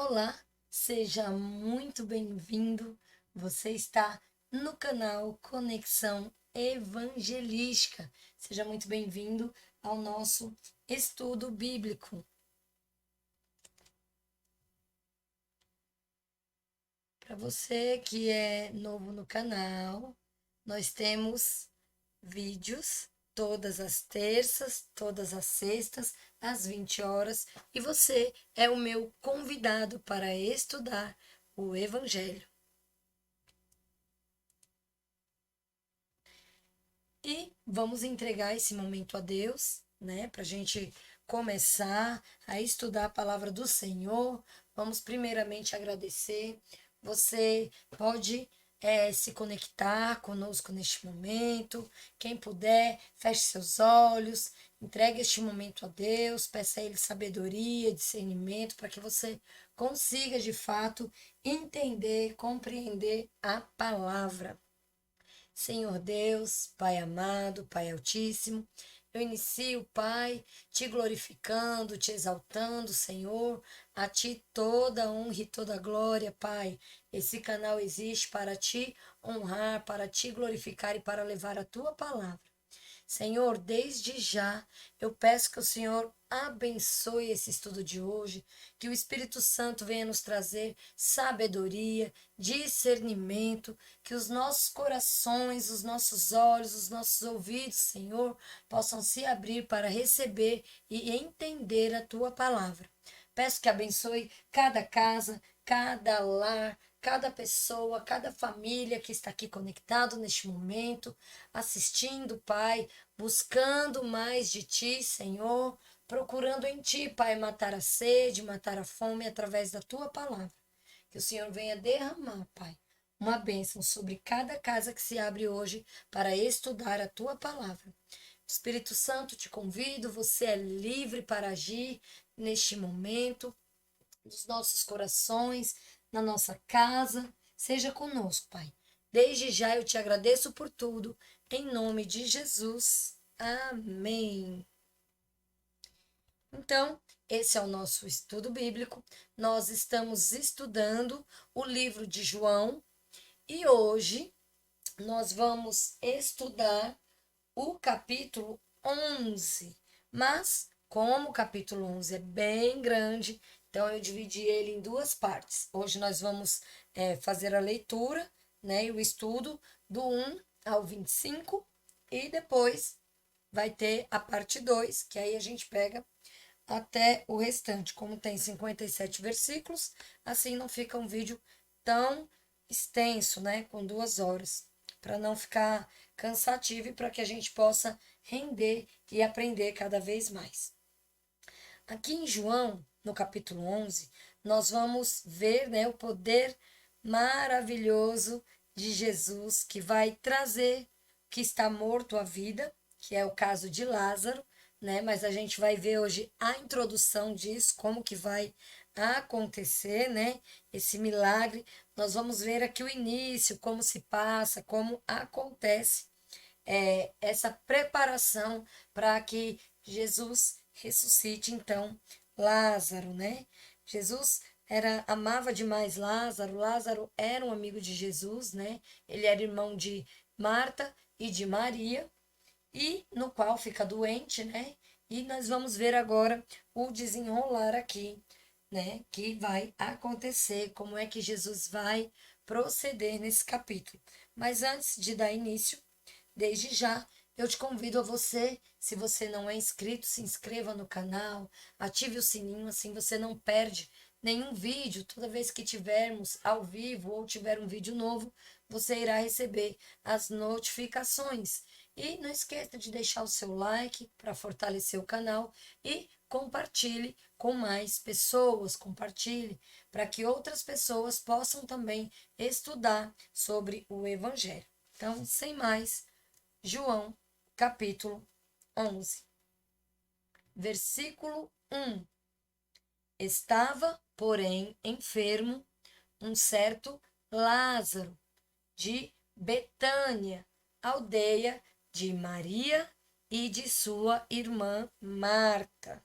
Olá, seja muito bem-vindo. Você está no canal Conexão Evangelística. Seja muito bem-vindo ao nosso estudo bíblico. Para você que é novo no canal, nós temos vídeos todas as terças, todas as sextas, às 20 horas, e você é o meu convidado para estudar o Evangelho. E vamos entregar esse momento a Deus, né? Para a gente começar a estudar a palavra do Senhor. Vamos primeiramente agradecer. Você pode se conectar conosco neste momento. Quem puder, feche seus olhos, entregue este momento a Deus, peça a Ele sabedoria, discernimento, para que você consiga de fato entender, compreender a palavra. Senhor Deus, Pai amado, Pai Altíssimo, eu inicio, Pai, te glorificando, te exaltando, Senhor, a ti toda a honra e toda a glória, Pai. Esse canal existe para te honrar, para te glorificar e para levar a tua palavra. Senhor, desde já eu peço que o Senhor abençoe esse estudo de hoje, que o Espírito Santo venha nos trazer sabedoria, discernimento, que os nossos corações, os nossos olhos, os nossos ouvidos, Senhor, possam se abrir para receber e entender a tua palavra. Peço que abençoe cada casa, cada lar, cada pessoa, cada família que está aqui conectado neste momento, assistindo, Pai, buscando mais de Ti, Senhor, procurando em Ti, Pai, matar a sede, matar a fome através da Tua palavra. Que o Senhor venha derramar, Pai, uma bênção sobre cada casa que se abre hoje para estudar a Tua palavra. Espírito Santo, te convido, você é livre para agir neste momento, nos nossos corações, na nossa casa. Seja conosco, Pai. Desde já eu te agradeço por tudo, em nome de Jesus. Amém. Então, esse é o nosso estudo bíblico. Nós estamos estudando o livro de João e hoje nós vamos estudar o capítulo 11. Mas, como o capítulo 11 é bem grande, então eu dividi ele em duas partes. Hoje nós vamos fazer a leitura, né, e o estudo do 1 ao 25, e depois vai ter a parte 2, que aí a gente pega até o restante. Como tem 57 versículos, assim não fica um vídeo tão extenso, né, com 2 horas, para não ficar cansativo e para que a gente possa render e aprender cada vez mais. Aqui em João, no capítulo 11, nós vamos ver, né, o poder maravilhoso de Jesus que vai trazer o que está morto à vida, que é o caso de Lázaro, né? Mas a gente vai ver hoje a introdução disso, como que vai acontecer, né? Esse milagre. Nós vamos ver aqui o início, como se passa, como acontece essa preparação para que Jesus ressuscite, então, Lázaro, né? Jesus amava demais Lázaro, Lázaro era um amigo de Jesus, né? Ele era irmão de Marta e de Maria, e no qual fica doente, né? E nós vamos ver agora o desenrolar aqui, né? Que vai acontecer, como é que Jesus vai proceder nesse capítulo. Mas antes de dar início, desde já, eu te convido a você, se você não é inscrito, se inscreva no canal, ative o sininho, assim você não perde nenhum vídeo. Toda vez que tivermos ao vivo ou tiver um vídeo novo, você irá receber as notificações. E não esqueça de deixar o seu like para fortalecer o canal e compartilhe com mais pessoas, compartilhe para que outras pessoas possam também estudar sobre o Evangelho. Então, sem mais, João, capítulo 11, versículo 1. Estava, porém, enfermo um certo Lázaro, de Betânia, aldeia de Maria e de sua irmã Marta.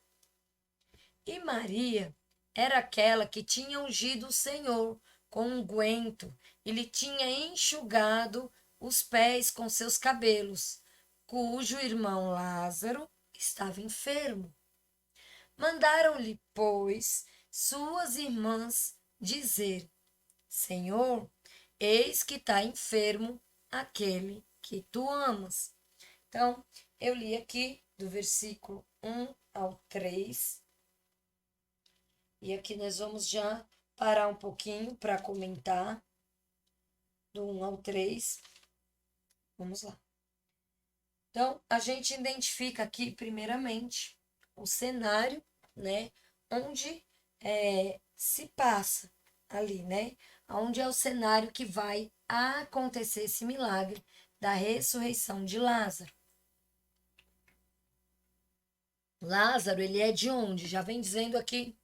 E Maria era aquela que tinha ungido o Senhor com unguento e lhe tinha enxugado os pés com seus cabelos, cujo irmão Lázaro estava enfermo. Mandaram-lhe, pois, suas irmãs dizer: Senhor, eis que está enfermo aquele que tu amas. Então, eu li aqui do versículo 1 ao 3. E aqui nós vamos já parar um pouquinho para comentar do 1 ao 3. Vamos lá. Então, a gente identifica aqui, primeiramente, o cenário, né? Onde se passa ali, né? Onde é o cenário que vai acontecer esse milagre da ressurreição de Lázaro. Lázaro, ele é de onde? Já vem dizendo aqui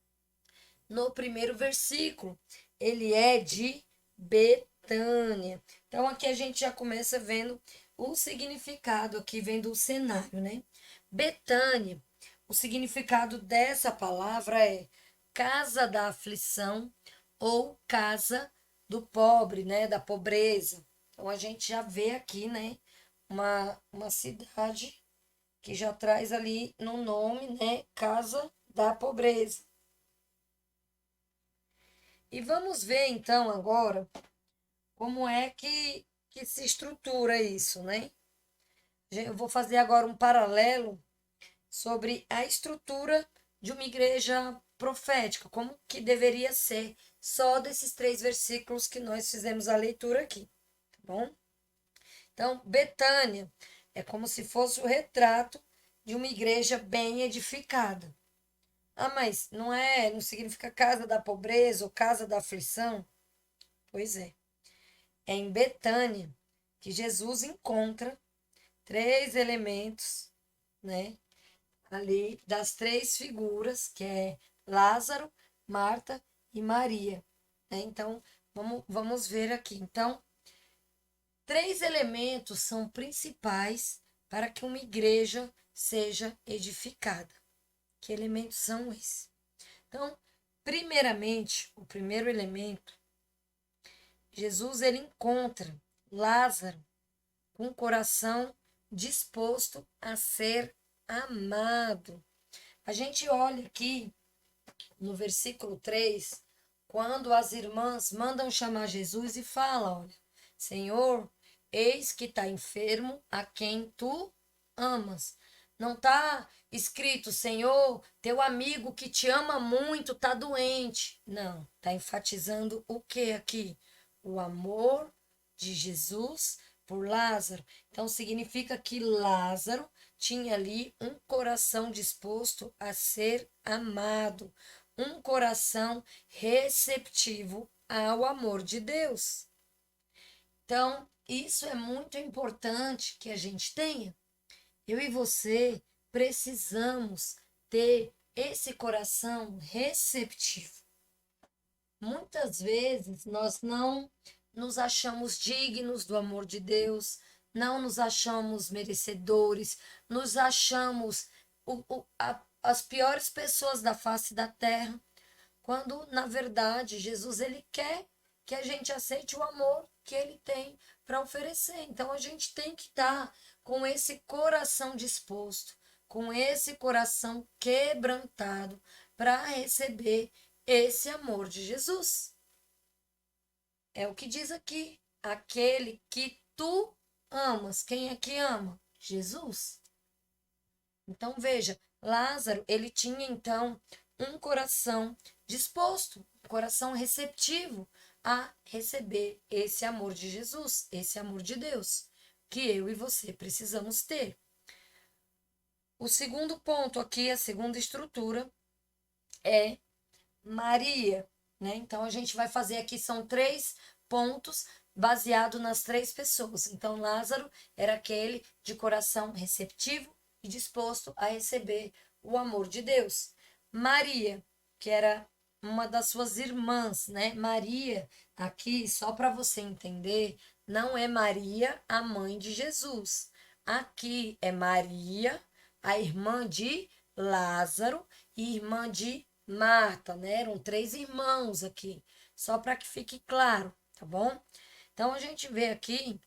no primeiro versículo. Ele é de Betânia. Então, aqui a gente já começa vendo o significado, aqui vendo o cenário, né? Betânia, o significado dessa palavra é casa da aflição ou casa do pobre, né? Da pobreza. Então, a gente já vê aqui, né? Uma cidade que já traz ali no nome, né? Casa da pobreza. E vamos ver então agora como é que se estrutura isso, né? Eu vou fazer agora um paralelo sobre a estrutura de uma igreja profética, como que deveria ser só desses 3 versículos que nós fizemos a leitura aqui, tá bom? Então, Betânia é como se fosse o retrato de uma igreja bem edificada. Ah, mas não significa casa da pobreza ou casa da aflição? Pois é. É em Betânia que Jesus encontra 3 elementos, né? Ali das 3 figuras, que é Lázaro, Marta e Maria, né? Então, vamos ver aqui. Então, 3 elementos são principais para que uma igreja seja edificada. Que elementos são esses? Então, primeiramente, o primeiro elemento, Jesus ele encontra Lázaro com o coração disposto a ser amado. A gente olha aqui no versículo 3, quando as irmãs mandam chamar Jesus e falam: olha, Senhor, eis que está enfermo a quem tu amas. Não está escrito, Senhor, teu amigo que te ama muito está doente. Não, está enfatizando o que aqui? O amor de Jesus por Lázaro. Então, significa que Lázaro tinha ali um coração disposto a ser amado, um coração receptivo ao amor de Deus. Então, isso é muito importante que a gente tenha. Eu e você precisamos ter esse coração receptivo. Muitas vezes nós não nos achamos dignos do amor de Deus, não nos achamos merecedores, nos achamos as piores pessoas da face da terra, quando na verdade Jesus ele quer que a gente aceite o amor que ele tem para oferecer. Então a gente tem que estar com esse coração disposto, com esse coração quebrantado para receber esse amor de Jesus. É o que diz aqui, aquele que tu amas. Quem é que ama? Jesus. Então veja, Lázaro, ele tinha então um coração disposto, um coração receptivo a receber esse amor de Jesus, esse amor de Deus, que eu e você precisamos ter. O segundo ponto aqui, a segunda estrutura, é Maria, né? Então a gente vai fazer aqui, são 3 pontos baseado nas 3 pessoas. Então Lázaro era aquele de coração receptivo e disposto a receber o amor de Deus. Maria, que era uma das suas irmãs, né? Maria, aqui, só para você entender, não é Maria, a mãe de Jesus. Aqui é Maria, a irmã de Lázaro e irmã de Marta, né? Eram 3 irmãos aqui, só para que fique claro, tá bom? Então a gente vê aqui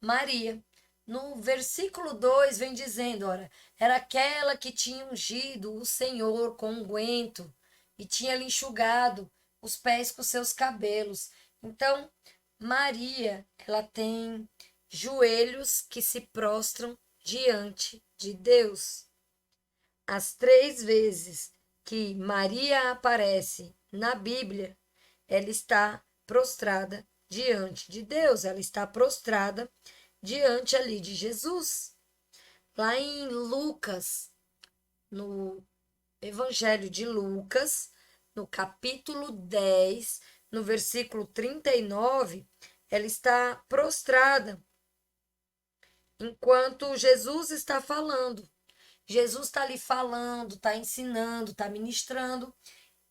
Maria. No versículo 2 vem dizendo, ora, era aquela que tinha ungido o Senhor com unguento e tinha lhe enxugado os pés com seus cabelos. Então, Maria, ela tem joelhos que se prostram diante de Deus. As 3 vezes que Maria aparece na Bíblia, ela está prostrada diante de Deus, ela está prostrada diante ali de Jesus. Lá em Lucas, no Evangelho de Lucas, no capítulo 10, no versículo 39, ela está prostrada enquanto Jesus está falando. Jesus está ali falando, está ensinando, está ministrando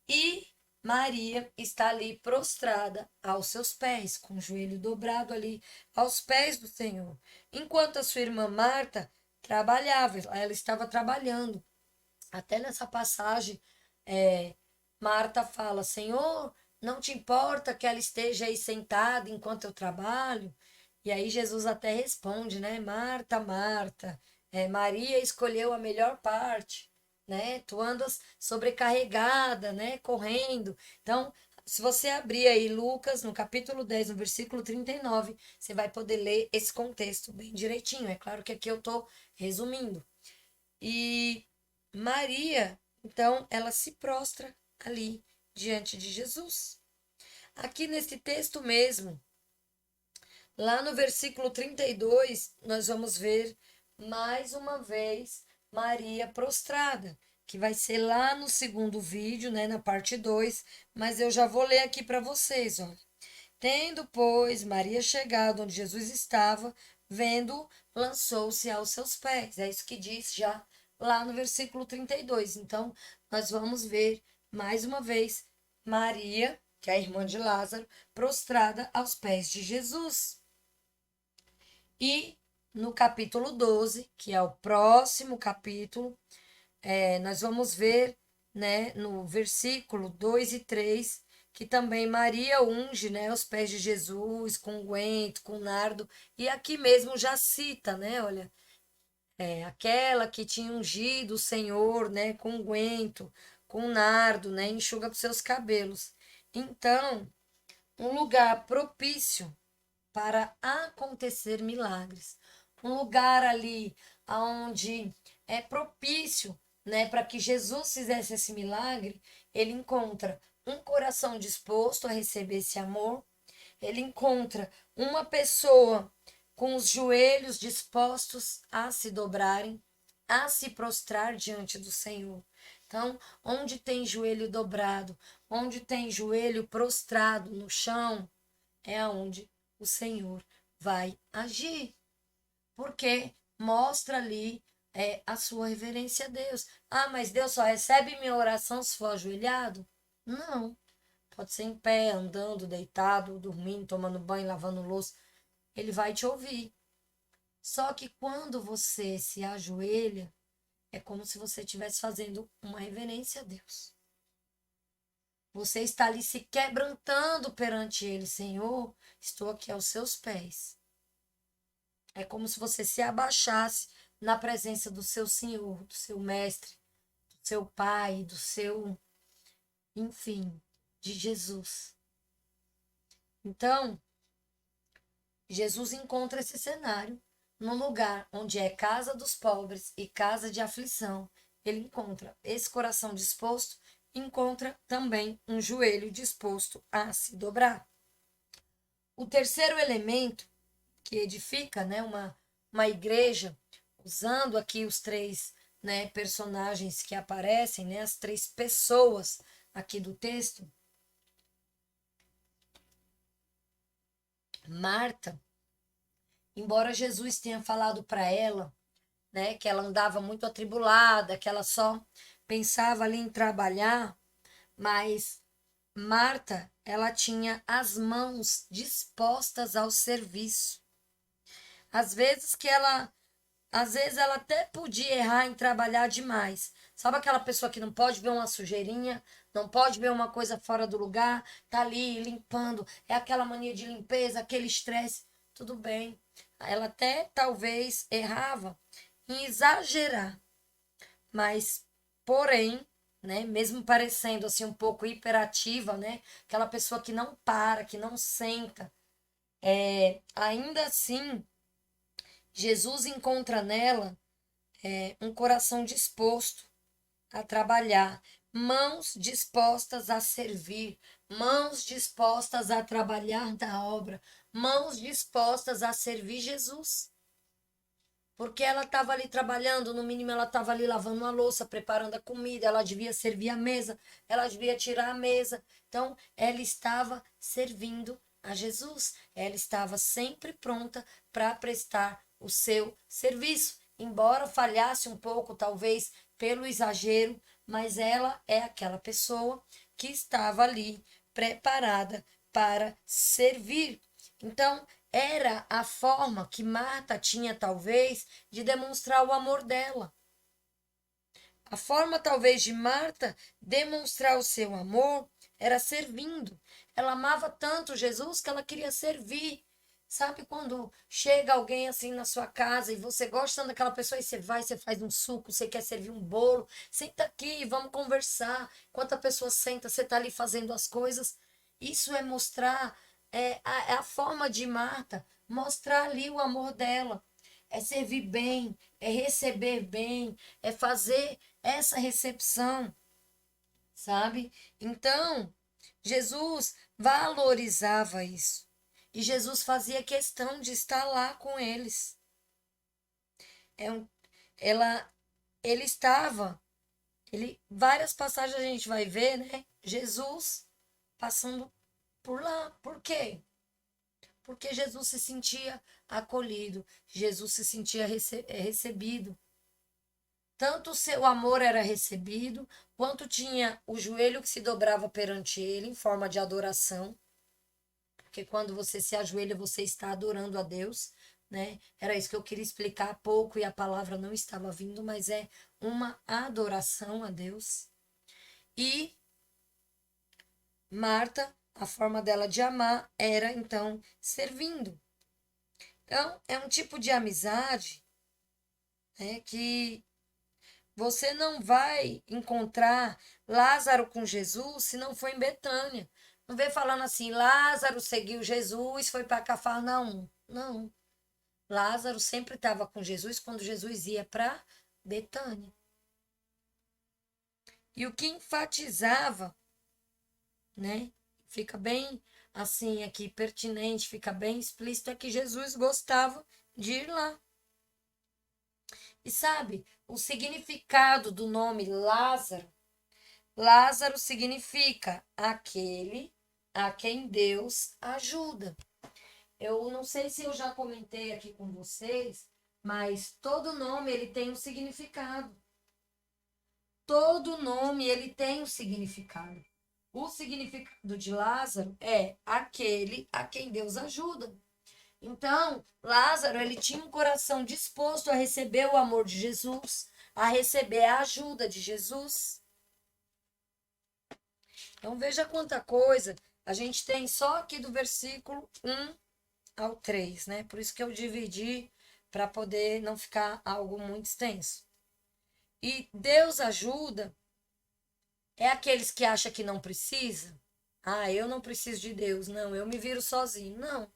e Maria está ali prostrada aos seus pés, com o joelho dobrado ali aos pés do Senhor. Enquanto a sua irmã Marta trabalhava, ela estava trabalhando. Até nessa passagem, Marta fala: Senhor, não te importa que ela esteja aí sentada enquanto eu trabalho? E aí Jesus até responde, né? Marta, Marta, Maria escolheu a melhor parte, né? Tu andas sobrecarregada, né? Correndo. Então, se você abrir aí Lucas, no capítulo 10, no versículo 39, você vai poder ler esse contexto bem direitinho. É claro que aqui eu estou resumindo. E Maria, então, ela se prostra ali diante de Jesus. Aqui nesse texto mesmo, lá no versículo 32, nós vamos ver mais uma vez Maria prostrada, que vai ser lá no segundo vídeo, né, na parte 2, mas eu já vou ler aqui para vocês, ó. Tendo, pois, Maria chegado onde Jesus estava, vendo, lançou-se aos seus pés. É isso que diz já lá no versículo 32. Então, nós vamos ver mais uma vez Maria, que é a irmã de Lázaro, prostrada aos pés de Jesus. E no capítulo 12, que é o próximo capítulo, nós vamos ver, né, no versículo 2 e 3, que também Maria unge, né, os pés de Jesus com unguento, com nardo, e aqui mesmo já cita, né, olha, aquela que tinha ungido o Senhor, né, com unguento, com nardo, né, enxuga os seus cabelos. Então, um lugar propício para acontecer milagres. Um lugar ali onde é propício, né, para que Jesus fizesse esse milagre, ele encontra um coração disposto a receber esse amor, ele encontra uma pessoa com os joelhos dispostos a se dobrarem, a se prostrar diante do Senhor. Então, onde tem joelho dobrado, onde tem joelho prostrado no chão, é aonde o Senhor vai agir, porque mostra ali a sua reverência a Deus. Ah, mas Deus só recebe minha oração se for ajoelhado? Não. Pode ser em pé, andando, deitado, dormindo, tomando banho, lavando louça. Ele vai te ouvir. Só que quando você se ajoelha, é como se você estivesse fazendo uma reverência a Deus. Você está ali se quebrantando perante Ele, Senhor, estou aqui aos seus pés. É como se você se abaixasse na presença do seu Senhor, do seu Mestre, do seu Pai, do seu, enfim, de Jesus. Então, Jesus encontra esse cenário num lugar onde é casa dos pobres e casa de aflição. Ele encontra esse coração disposto, encontra também um joelho disposto a se dobrar. O terceiro elemento que edifica, né, uma igreja, usando aqui os 3, né, personagens que aparecem, né, as 3 pessoas aqui do texto. Marta, embora Jesus tenha falado para ela, né, que ela andava muito atribulada, que ela só pensava ali em trabalhar, mas Marta, ela tinha as mãos dispostas ao serviço. Às vezes ela até podia errar em trabalhar demais, Sabe aquela pessoa que não pode ver uma sujeirinha, não pode ver uma coisa fora do lugar, tá ali limpando, é aquela mania de limpeza, aquele estresse, tudo bem. Ela até talvez errava em exagerar, mas porém, né, mesmo parecendo assim um pouco hiperativa, né, aquela pessoa que não para, que não senta, ainda assim Jesus encontra nela um coração disposto a trabalhar, mãos dispostas a servir, mãos dispostas a trabalhar na obra, mãos dispostas a servir Jesus. Porque ela estava ali trabalhando, no mínimo ela estava ali lavando a louça, preparando a comida, ela devia servir a mesa, ela devia tirar a mesa. Então, ela estava servindo a Jesus. Ela estava sempre pronta para prestar o seu serviço. Embora falhasse um pouco, talvez pelo exagero, mas ela é aquela pessoa que estava ali preparada para servir. Então, era a forma que Marta tinha, talvez, de demonstrar o amor dela. A forma, talvez, de Marta demonstrar o seu amor era servindo. Ela amava tanto Jesus que ela queria servir. Sabe quando chega alguém assim na sua casa e você gosta daquela pessoa e você vai, você faz um suco, você quer servir um bolo, senta aqui, vamos conversar. Enquanto a pessoa senta, você está ali fazendo as coisas. Isso é mostrar, é a forma de Marta mostrar ali o amor dela. É servir bem, é receber bem, é fazer essa recepção, sabe? Então, Jesus valorizava isso. E Jesus fazia questão de estar lá com eles. É um, ela, ele estava, várias passagens a gente vai ver, né? Jesus passando por lá. Por quê? Porque Jesus se sentia acolhido, Jesus se sentia recebido. Tanto o seu amor era recebido, quanto tinha o joelho que se dobrava perante ele em forma de adoração. Porque quando você se ajoelha, você está adorando a Deus, né? Era isso que eu queria explicar há pouco e a palavra não estava vindo, mas é uma adoração a Deus. E Marta, a forma dela de amar era então servindo. Então, é um tipo de amizade, né, que você não vai encontrar Lázaro com Jesus se não for em Betânia. Não vem falando assim, Lázaro seguiu Jesus, foi para Cafarnaum. Não. Lázaro sempre estava com Jesus quando Jesus ia para Betânia. E o que enfatizava, né? Fica bem assim aqui pertinente, fica bem explícito é que Jesus gostava de ir lá. E sabe, o significado do nome Lázaro, Lázaro significa aquele a quem Deus ajuda. Eu não sei se eu já comentei aqui com vocês, mas todo nome ele tem um significado. Todo nome ele tem um significado. O significado de Lázaro é aquele a quem Deus ajuda. Então, Lázaro, ele tinha um coração disposto a receber o amor de Jesus, a receber a ajuda de Jesus. Então, veja quanta coisa a gente tem só aqui do versículo 1 ao 3, né? Por isso que eu dividi para poder não ficar algo muito extenso. E Deus ajuda é aqueles que acham que não precisa. Ah, eu não preciso de Deus, não, eu me viro sozinho. Não.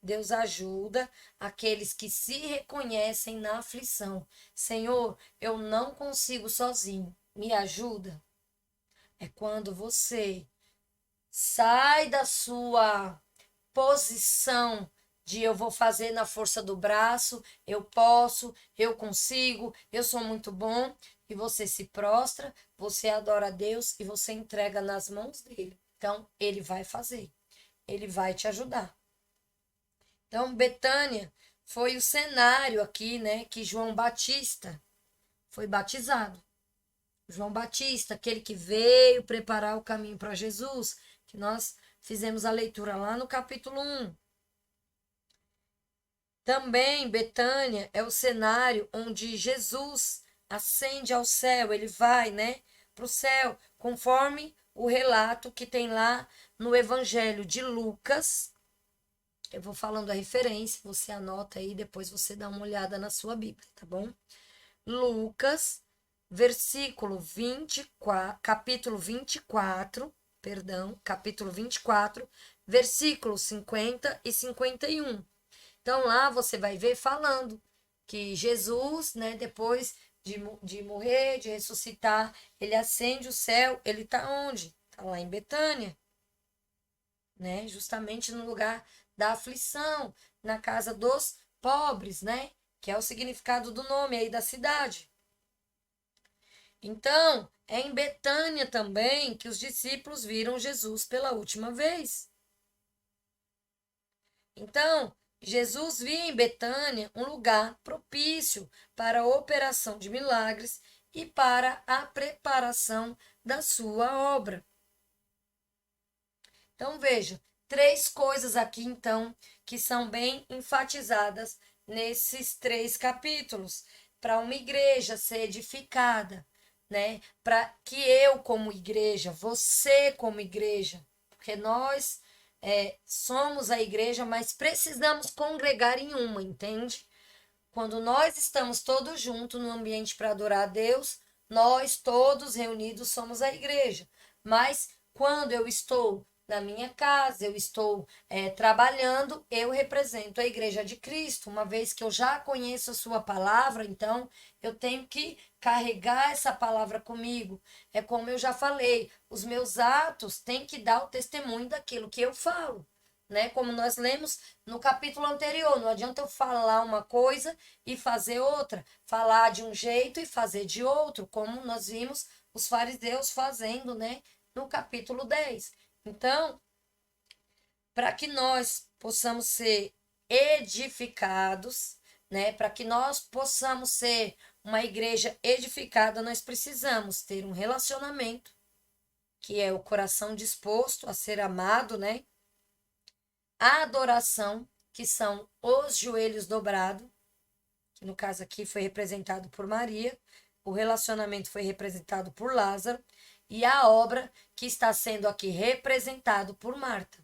Deus ajuda aqueles que se reconhecem na aflição. Senhor, eu não consigo sozinho, me ajuda. É quando você sai da sua posição de eu vou fazer na força do braço, eu posso, eu consigo, eu sou muito bom, e você se prostra, você adora a Deus e você entrega nas mãos dele. Então, ele vai fazer, ele vai te ajudar. Então, Betânia foi o cenário aqui, né, que João Batista foi batizado. João Batista, aquele que veio preparar o caminho para Jesus, que nós fizemos a leitura lá no capítulo 1. Também Betânia é o cenário onde Jesus ascende ao céu, ele vai, né, para o céu, conforme o relato que tem lá no Evangelho de Lucas. Eu vou falando a referência, você anota aí, depois você dá uma olhada na sua Bíblia, tá bom? Lucas, versículo 24, capítulo 24, perdão, capítulo 24, versículos 50 e 51. Então lá você vai ver falando que Jesus, né, depois de morrer, de ressuscitar, ele ascende o céu, ele está onde? Está lá em Betânia, né? Justamente no lugar da aflição, na casa dos pobres, né? Que é o significado do nome aí da cidade. Então, é em Betânia também que os discípulos viram Jesus pela última vez. Então, Jesus via em Betânia um lugar propício para a operação de milagres e para a preparação da sua obra. Então, veja, três coisas aqui, então, que são bem enfatizadas nesses 3 capítulos, para uma igreja ser edificada, né? Para que eu, como igreja, você, como igreja, porque nós somos a igreja, mas precisamos congregar em uma, entende? Quando nós estamos todos juntos no ambiente para adorar a Deus, nós todos reunidos somos a igreja. Mas quando eu estou na minha casa, eu estou trabalhando, eu represento a igreja de Cristo. Uma vez que eu já conheço a sua palavra, então eu tenho que carregar essa palavra comigo. É como eu já falei, os meus atos têm que dar o testemunho daquilo que eu falo. Né? Como nós lemos no capítulo anterior, não adianta eu falar uma coisa e fazer outra, falar de um jeito e fazer de outro, como nós vimos os fariseus fazendo, né, no capítulo 10. Então, para que nós possamos ser edificados, né, para que nós possamos ser uma igreja edificada, nós precisamos ter um relacionamento, que é o coração disposto a ser amado, né? A adoração, que são os joelhos dobrados, que no caso aqui foi representado por Maria, o relacionamento foi representado por Lázaro, e a obra que está sendo aqui representado por Marta.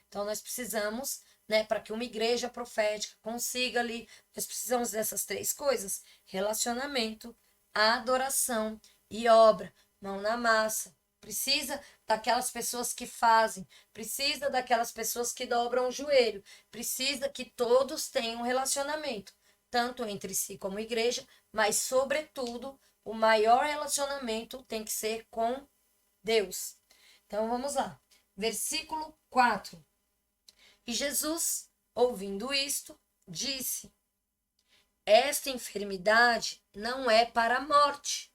Então nós precisamos, né, para que uma igreja profética consiga ali, nós precisamos dessas 3 coisas: relacionamento, adoração e obra, mão na massa. Precisa daquelas pessoas que fazem, precisa daquelas pessoas que dobram o joelho, precisa que todos tenham um relacionamento, tanto entre si como igreja, mas, sobretudo, o maior relacionamento tem que ser com Deus. Então, vamos lá. Versículo 4. E Jesus, ouvindo isto, disse: esta enfermidade não é para a morte,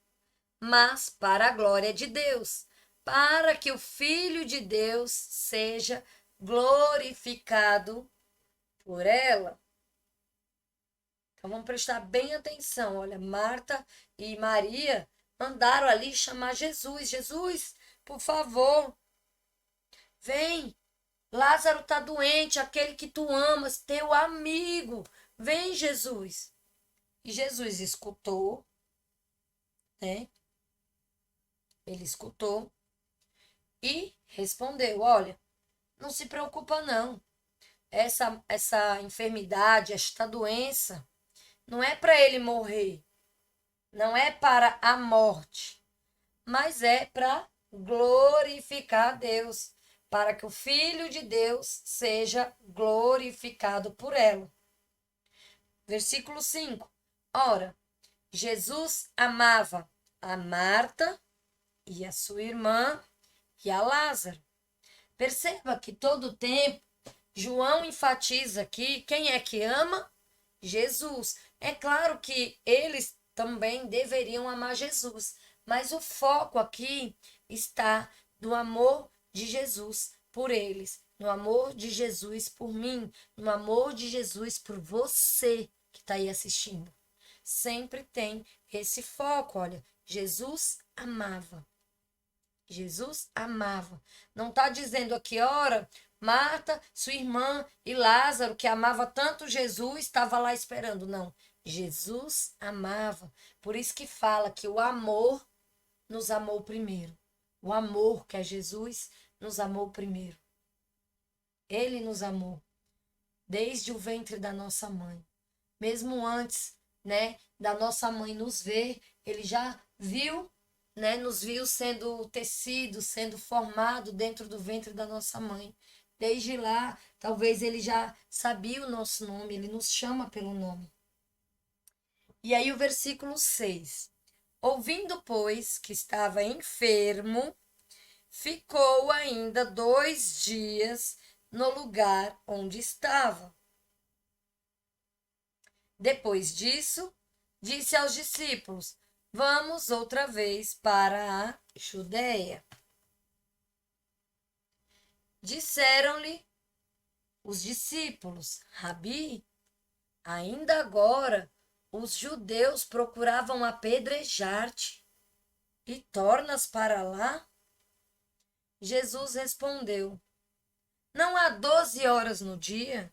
mas para a glória de Deus, para que o Filho de Deus seja glorificado por ela. Então vamos prestar bem atenção. Olha, Marta e Maria mandaram ali chamar Jesus. Jesus, por favor, vem. Lázaro está doente, aquele que tu amas, teu amigo. Vem, Jesus. E Jesus escutou, né? Ele escutou e respondeu: olha, não se preocupa não. Essa enfermidade, esta doença, não é para ele morrer, não é para a morte, mas é para glorificar a Deus, para que o Filho de Deus seja glorificado por ela. Versículo 5. Ora, Jesus amava a Marta e a sua irmã e a Lázaro. Perceba que todo o tempo João enfatiza aqui quem é que ama? Jesus. É claro que eles também deveriam amar Jesus, mas o foco aqui está no amor de Jesus por eles, no amor de Jesus por mim, no amor de Jesus por você que está aí assistindo. Sempre tem esse foco, olha, Jesus amava. Jesus amava. Não está dizendo aqui, ora, Marta, sua irmã e Lázaro, que amava tanto Jesus, estava lá esperando. Não. Jesus amava. Por isso que fala que o amor nos amou primeiro. O amor que é Jesus nos amou primeiro. Ele nos amou desde o ventre da nossa mãe. Mesmo antes, né, da nossa mãe nos ver, ele já viu, né, nos viu sendo tecido, sendo formado dentro do ventre da nossa mãe. Desde lá, talvez ele já sabia o nosso nome, ele nos chama pelo nome. E aí o versículo 6. Ouvindo, pois, que estava enfermo, ficou ainda 2 dias no lugar onde estava. Depois disso, disse aos discípulos: Vamos outra vez para a Judéia. Disseram-lhe os discípulos: Rabi, ainda agora os judeus procuravam apedrejar-te e tornas para lá? Jesus respondeu: Não há 12 horas no dia?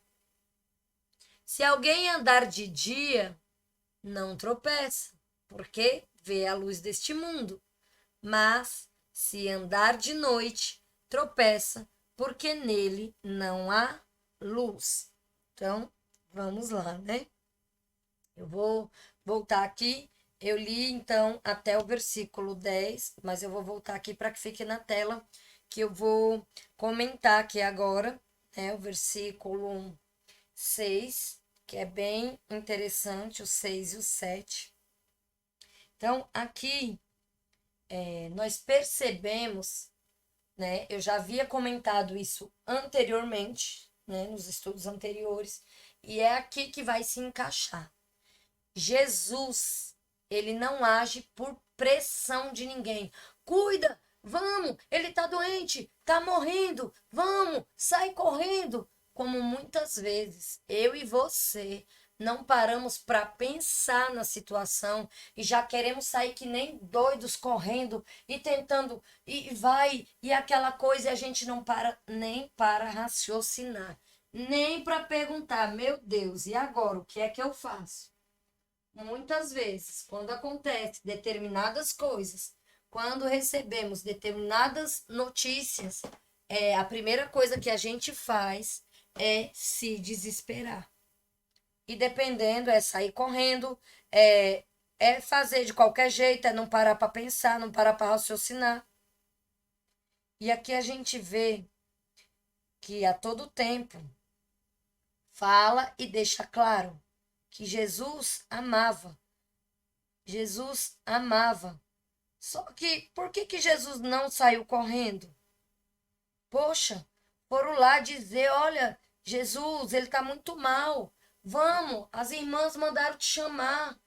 Se alguém andar de dia, não tropeça, porque vê a luz deste mundo. Mas, se andar de noite, tropeça, porque nele não há luz. Então, vamos lá, né? Eu vou voltar aqui. Eu li, então, até o versículo 10, mas eu vou voltar aqui para que fique na tela, que eu vou comentar aqui agora, né? O versículo 6, que é bem interessante, o 6 e o 7. Então, aqui nós percebemos, né? Eu já havia comentado isso anteriormente, né? Nos estudos anteriores, e é aqui que vai se encaixar. Jesus, ele não age por pressão de ninguém. Cuida, vamos, ele tá doente, tá morrendo, vamos, sai correndo. Como muitas vezes eu e você não paramos para pensar na situação e já queremos sair que nem doidos correndo e tentando e vai e aquela coisa e a gente não para nem para raciocinar, nem para perguntar, meu Deus, e agora o que é que eu faço? Muitas vezes, quando acontece determinadas coisas, quando recebemos determinadas notícias, a primeira coisa que a gente faz é se desesperar. E dependendo, é sair correndo, é fazer de qualquer jeito, é não parar para pensar, não parar para raciocinar. E aqui a gente vê que a todo tempo fala e deixa claro que Jesus amava. Jesus amava. Só que por que Jesus não saiu correndo? Poxa, foram lá dizer, olha, Jesus, ele está muito mal. Vamos, as irmãs mandaram te chamar.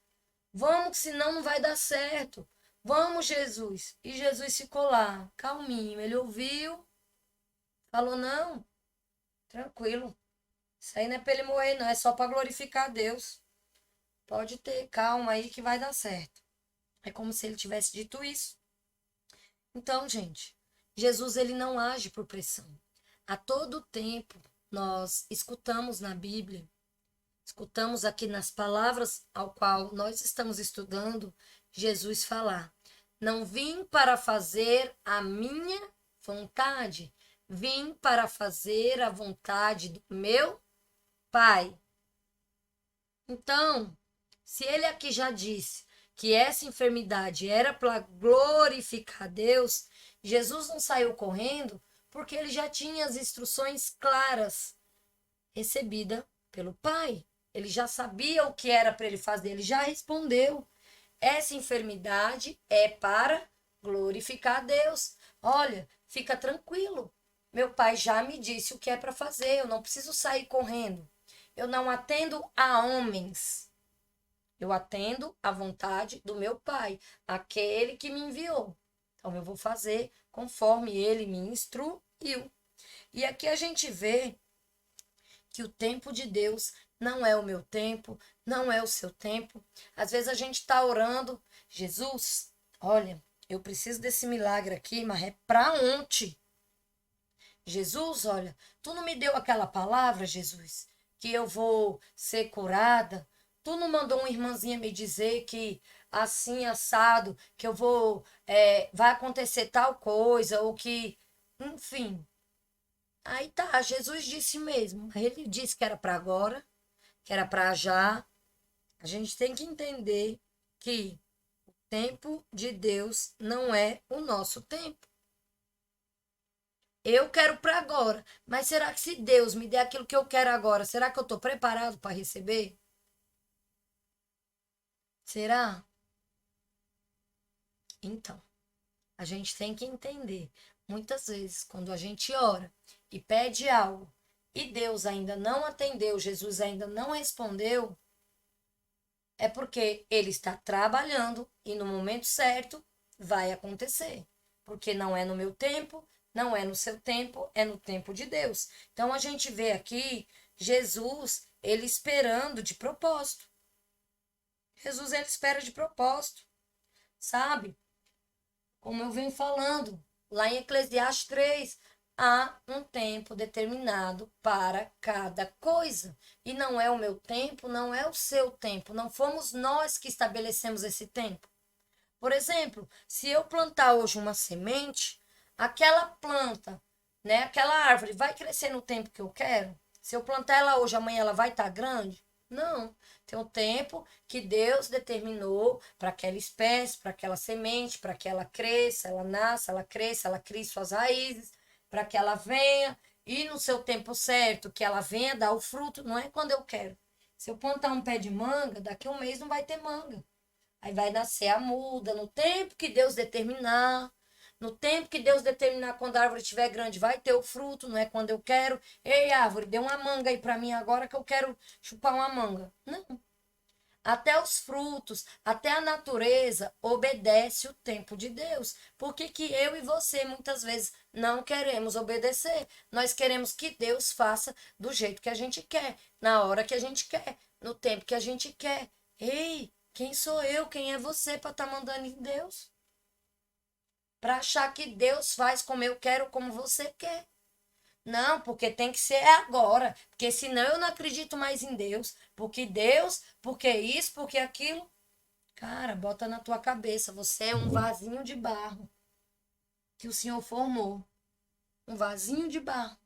Vamos, que senão não vai dar certo. Vamos, Jesus. E Jesus ficou lá, calminho. Ele ouviu, falou, não, tranquilo. Isso aí não é para ele morrer, não. É só para glorificar a Deus. Pode ter calma aí que vai dar certo. É como se ele tivesse dito isso. Então, gente, Jesus ele não age por pressão. A todo tempo nós escutamos na Bíblia, escutamos aqui nas palavras ao qual nós estamos estudando, Jesus falar: Não vim para fazer a minha vontade, vim para fazer a vontade do meu Pai. Então, se ele aqui já disse que essa enfermidade era para glorificar Deus, Jesus não saiu correndo porque ele já tinha as instruções claras recebidas pelo Pai. Ele já sabia o que era para ele fazer, ele já respondeu. Essa enfermidade é para glorificar Deus. Olha, fica tranquilo. Meu pai já me disse o que é para fazer, eu não preciso sair correndo. Eu não atendo a homens. Eu atendo à vontade do meu pai, aquele que me enviou. Então eu vou fazer conforme ele me instruiu. E aqui a gente vê que o tempo de Deus não é o meu tempo, não é o seu tempo. Às vezes a gente está orando, Jesus, olha, eu preciso desse milagre aqui, mas é para ontem. Jesus, olha, tu não me deu aquela palavra, Jesus, que eu vou ser curada. Tu não mandou uma irmãzinha me dizer que assim, assado, que eu vou, vai acontecer tal coisa, ou que, enfim. Aí tá, Jesus disse mesmo. Ele disse que era para agora, que era para já. A gente tem que entender que o tempo de Deus não é o nosso tempo. Eu quero para agora, mas será que se Deus me der aquilo que eu quero agora, será que eu estou preparado para receber? Será? Então, a gente tem que entender. Muitas vezes, quando a gente ora e pede algo e Deus ainda não atendeu, Jesus ainda não respondeu, é porque ele está trabalhando e no momento certo vai acontecer. Porque não é no meu tempo, não é no seu tempo, é no tempo de Deus. Então a gente vê aqui Jesus, ele esperando de propósito. Jesus, ele espera de propósito, sabe? Como eu venho falando, lá em Eclesiastes 3, há um tempo determinado para cada coisa. E não é o meu tempo, não é o seu tempo. Não fomos nós que estabelecemos esse tempo. Por exemplo, se eu plantar hoje uma semente, aquela planta, né, aquela árvore vai crescer no tempo que eu quero? Se eu plantar ela hoje, amanhã ela vai estar grande? Não. Tem um tempo que Deus determinou para aquela espécie, para aquela semente, para que ela cresça, ela nasça, ela cresça, ela crie suas raízes, para que ela venha e no seu tempo certo, que ela venha dar o fruto, não é quando eu quero. Se eu plantar um pé de manga, daqui a um mês não vai ter manga. Aí vai nascer a muda, no tempo que Deus determinar. No tempo que Deus determinar, quando a árvore estiver grande, vai ter o fruto, não é quando eu quero. Ei, árvore, dê uma manga aí para mim agora que eu quero chupar uma manga. Não. Até os frutos, até a natureza obedece o tempo de Deus. Por que que eu e você muitas vezes não queremos obedecer? Nós queremos que Deus faça do jeito que a gente quer, na hora que a gente quer, no tempo que a gente quer. Ei, quem sou eu? Quem é você para estar mandando em Deus? Para achar que Deus faz como eu quero, como você quer. Não, porque tem que ser agora. Porque senão eu não acredito mais em Deus. Porque Deus, porque isso, porque aquilo. Cara, bota na tua cabeça. Você é um vasinho de barro que o Senhor formou. Um vasinho de barro.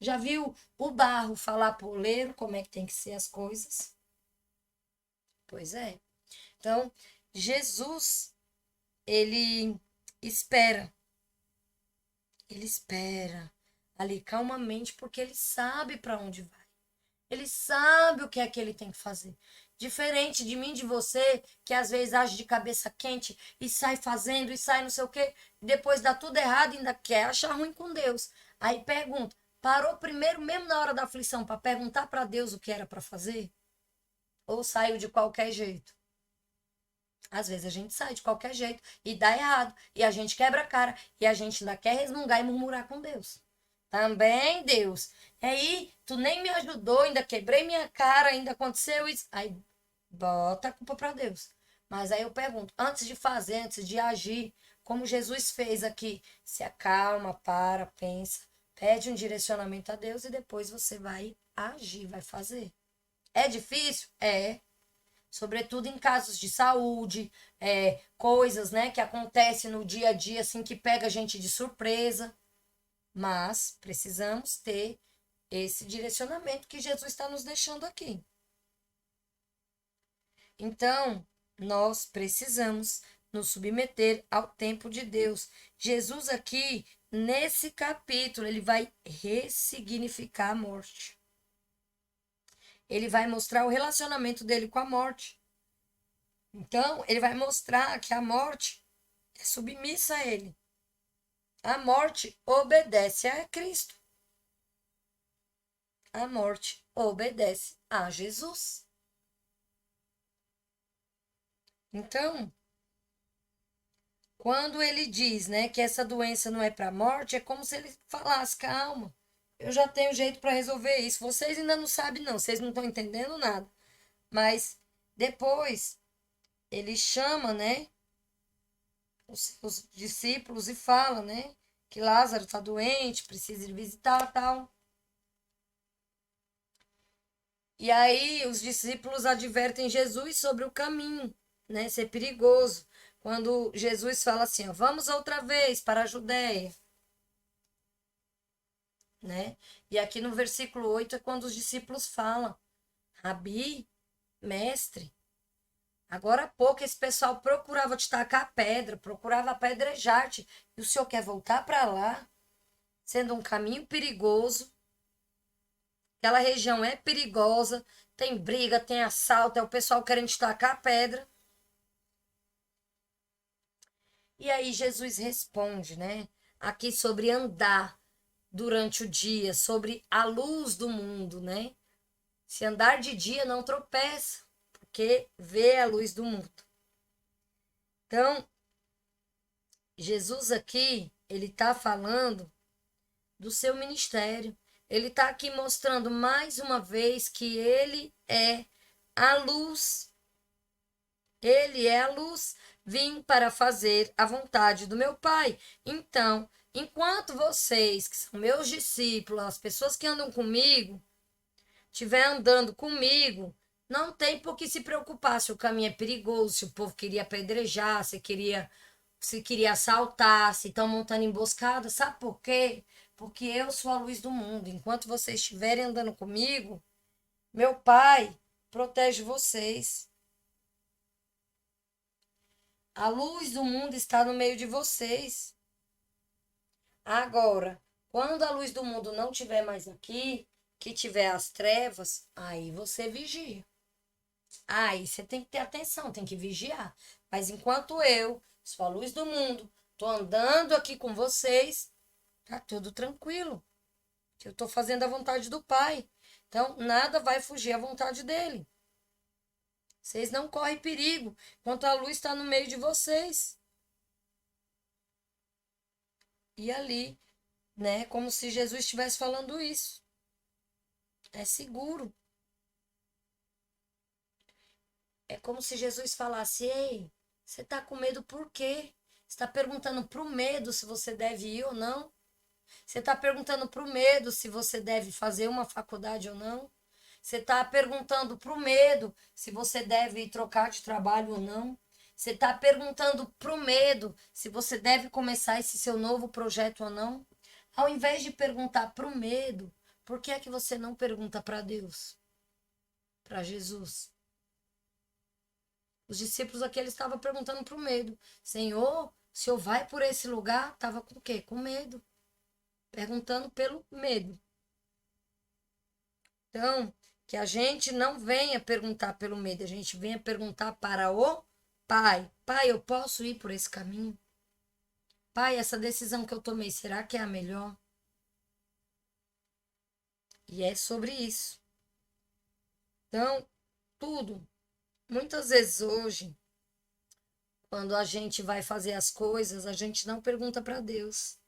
Já viu o barro falar pro oleiro como é que tem que ser as coisas? Pois é. Então, Jesus, ele espera. Ele espera ali calmamente porque ele sabe para onde vai. Ele sabe o que é que ele tem que fazer. Diferente de mim, de você, que às vezes age de cabeça quente e sai fazendo e sai não sei o quê, depois dá tudo errado e ainda quer achar ruim com Deus. Aí pergunta: parou primeiro, mesmo na hora da aflição, para perguntar para Deus o que era para fazer? Ou saiu de qualquer jeito? Às vezes a gente sai de qualquer jeito e dá errado. E a gente quebra a cara. E a gente ainda quer resmungar e murmurar com Deus. Também, Deus. E aí, tu nem me ajudou, ainda quebrei minha cara, ainda aconteceu isso. Aí, bota a culpa para Deus. Mas aí eu pergunto, antes de fazer, antes de agir, como Jesus fez aqui, se acalma, para, pensa, pede um direcionamento a Deus e depois você vai agir, vai fazer. É difícil? É. Sobretudo em casos de saúde, coisas, né, que acontecem no dia a dia, assim, que pega a gente de surpresa. Mas precisamos ter esse direcionamento que Jesus está nos deixando aqui. Então, nós precisamos nos submeter ao tempo de Deus. Jesus aqui, nesse capítulo, ele vai ressignificar a morte. Ele vai mostrar o relacionamento dele com a morte. Então, ele vai mostrar que a morte é submissa a ele. A morte obedece a Cristo. A morte obedece a Jesus. Então, quando ele diz, né, que essa doença não é para a morte, é como se ele falasse: calma, eu já tenho jeito para resolver isso. Vocês ainda não sabem, não, vocês não estão entendendo nada. Mas depois ele chama, né, os seus discípulos e fala, né, que Lázaro está doente, precisa ir visitar, tal. E aí os discípulos advertem Jesus sobre o caminho, né? Ser perigoso. Quando Jesus fala assim, ó, vamos outra vez para a Judéia, né? E aqui no versículo 8 é quando os discípulos falam, Rabi, mestre, agora há pouco esse pessoal procurava te tacar pedra, procurava apedrejar-te, e o senhor quer voltar para lá, sendo um caminho perigoso. Aquela região é perigosa, tem briga, tem assalto, é o pessoal querendo te tacar pedra. E aí Jesus responde, né? Aqui sobre andar durante o dia, sobre a luz do mundo, né? Se andar de dia não tropeça, porque vê a luz do mundo. Então, Jesus aqui, ele está falando do seu ministério. Ele está aqui mostrando mais uma vez que ele é a luz. Ele é a luz. Vim para fazer a vontade do meu Pai. Então, enquanto vocês, que são meus discípulos, as pessoas que andam comigo, estiver andando comigo, não tem por que se preocupar se o caminho é perigoso, se o povo queria apedrejar, se queria assaltar, se estão montando emboscada. Sabe por quê? Porque eu sou a luz do mundo. Enquanto vocês estiverem andando comigo, meu Pai protege vocês. A luz do mundo está no meio de vocês. Agora, quando a luz do mundo não estiver mais aqui, que tiver as trevas, aí você vigia. Aí você tem que ter atenção, tem que vigiar. Mas enquanto eu sou a luz do mundo, tô andando aqui com vocês, tá tudo tranquilo. Que eu tô fazendo a vontade do Pai. Então, nada vai fugir à vontade dele. Vocês não correm perigo, enquanto a luz está no meio de vocês. E ali, né, como se Jesus estivesse falando isso. É seguro. É como se Jesus falasse: ei, você está com medo por quê? Você está perguntando para o medo se você deve ir ou não? Você está perguntando para o medo se você deve fazer uma faculdade ou não? Você está perguntando para o medo se você deve trocar de trabalho ou não? Você está perguntando para o medo se você deve começar esse seu novo projeto ou não? Ao invés de perguntar para o medo, por que é que você não pergunta para Deus? Para Jesus? Os discípulos aqui eles estavam perguntando para o medo. Senhor, o senhor vai por esse lugar? Estava com o quê? Com medo. Perguntando pelo medo. Então, que a gente não venha perguntar pelo medo, a gente venha perguntar para o Pai. Pai, eu posso ir por esse caminho? Pai, essa decisão que eu tomei, será que é a melhor? E é sobre isso. Então, tudo. Muitas vezes hoje, quando a gente vai fazer as coisas, a gente não pergunta para Deus.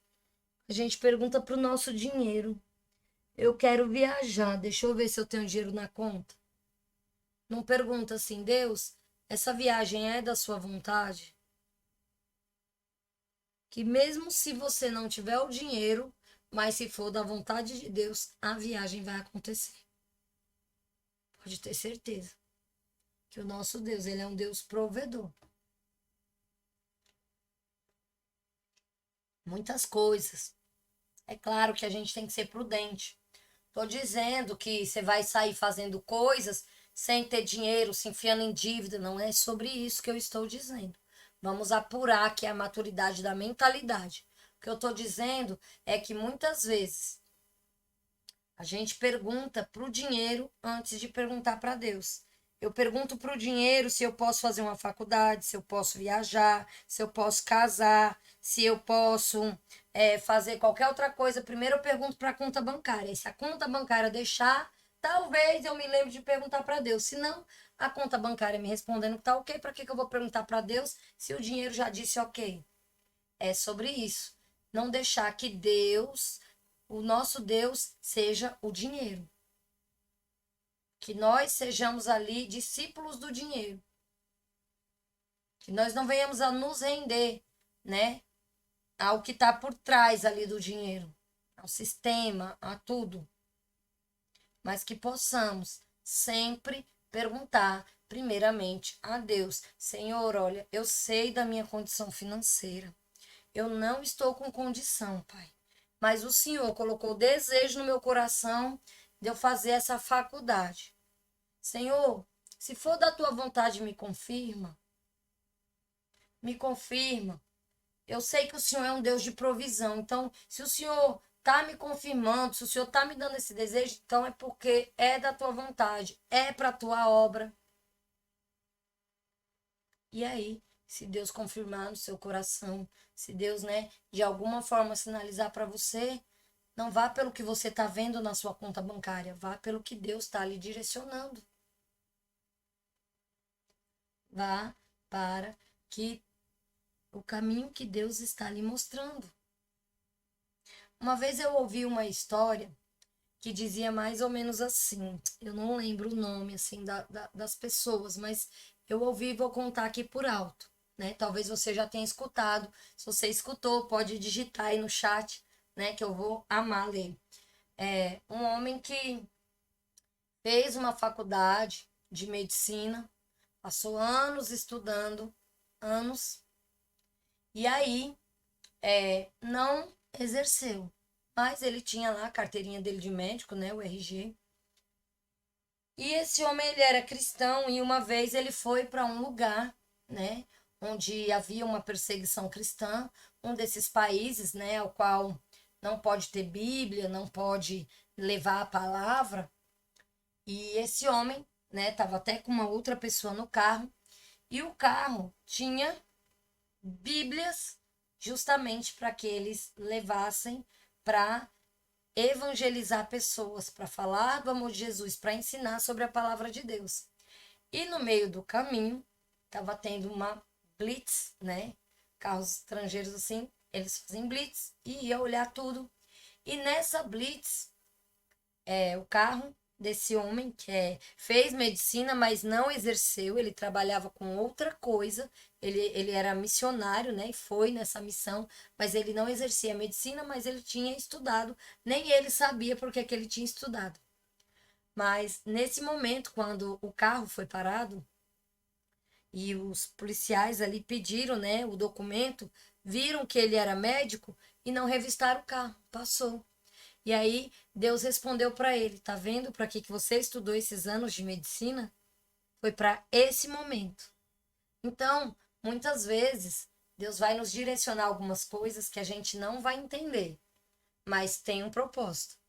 A gente pergunta para o nosso dinheiro. Eu quero viajar, deixa eu ver se eu tenho dinheiro na conta. Não pergunta assim, Deus, essa viagem é da sua vontade? Que mesmo se você não tiver o dinheiro, mas se for da vontade de Deus, a viagem vai acontecer. Pode ter certeza que o nosso Deus, ele é um Deus provedor. Muitas coisas. É claro que a gente tem que ser prudente. Tô dizendo que você vai sair fazendo coisas sem ter dinheiro, se enfiando em dívida. Não é sobre isso que eu estou dizendo. Vamos apurar aqui a maturidade da mentalidade. O que eu estou dizendo é que muitas vezes a gente pergunta para o dinheiro antes de perguntar para Deus. Eu pergunto para o dinheiro se eu posso fazer uma faculdade, se eu posso viajar, se eu posso casar, se eu posso fazer qualquer outra coisa. Primeiro eu pergunto para a conta bancária. E se a conta bancária deixar, talvez eu me lembre de perguntar para Deus. Se não, a conta bancária me respondendo que tá ok, para que eu vou perguntar para Deus se o dinheiro já disse ok? É sobre isso. Não deixar que Deus, o nosso Deus, seja o dinheiro. Que nós sejamos ali discípulos do dinheiro. Que nós não venhamos a nos render, né, ao que está por trás ali do dinheiro, ao sistema, a tudo. Mas que possamos sempre perguntar primeiramente a Deus: Senhor, olha, eu sei da minha condição financeira. Eu não estou com condição, Pai. Mas o Senhor colocou desejo no meu coração de eu fazer essa faculdade. Senhor, se for da tua vontade, me confirma. Me confirma. Eu sei que o Senhor é um Deus de provisão. Então, se o Senhor está me confirmando, se o Senhor está me dando esse desejo, então é porque é da tua vontade, é para a tua obra. E aí, se Deus confirmar no seu coração, se Deus, né, de alguma forma sinalizar para você, não vá pelo que você está vendo na sua conta bancária, vá pelo que Deus está lhe direcionando. Vá para que o caminho que Deus está lhe mostrando. Uma vez eu ouvi uma história que dizia mais ou menos assim, eu não lembro o nome assim das pessoas, mas eu ouvi e vou contar aqui por alto, né? Talvez você já tenha escutado. Se você escutou, pode digitar aí no chat, né? Que eu vou amar ler. É um homem que fez uma faculdade de medicina, passou anos estudando, anos, e aí não exerceu. Mas ele tinha lá a carteirinha dele de médico, né, o RG. E esse homem, ele era cristão e uma vez ele foi para um lugar, né, onde havia uma perseguição cristã, um desses países, né, ao qual não pode ter Bíblia, não pode levar a palavra. E esse homem, né, estava até com uma outra pessoa no carro, e o carro tinha Bíblias justamente para que eles levassem para evangelizar pessoas, para falar do amor de Jesus, para ensinar sobre a palavra de Deus. E no meio do caminho, estava tendo uma blitz, né? Carros estrangeiros assim, eles fazem blitz e ia olhar tudo. E nessa blitz, o carro desse homem fez medicina, mas não exerceu, ele trabalhava com outra coisa, ele era missionário, né, e foi nessa missão, mas ele não exercia medicina, mas ele tinha estudado, nem ele sabia porque que ele tinha estudado. Mas nesse momento, quando o carro foi parado e os policiais ali pediram, né, o documento, viram que ele era médico e não revistaram o carro, passou. E aí Deus respondeu para ele: tá vendo para que você estudou esses anos de medicina? Foi para esse momento. Então, muitas vezes, Deus vai nos direcionar algumas coisas que a gente não vai entender, mas tem um propósito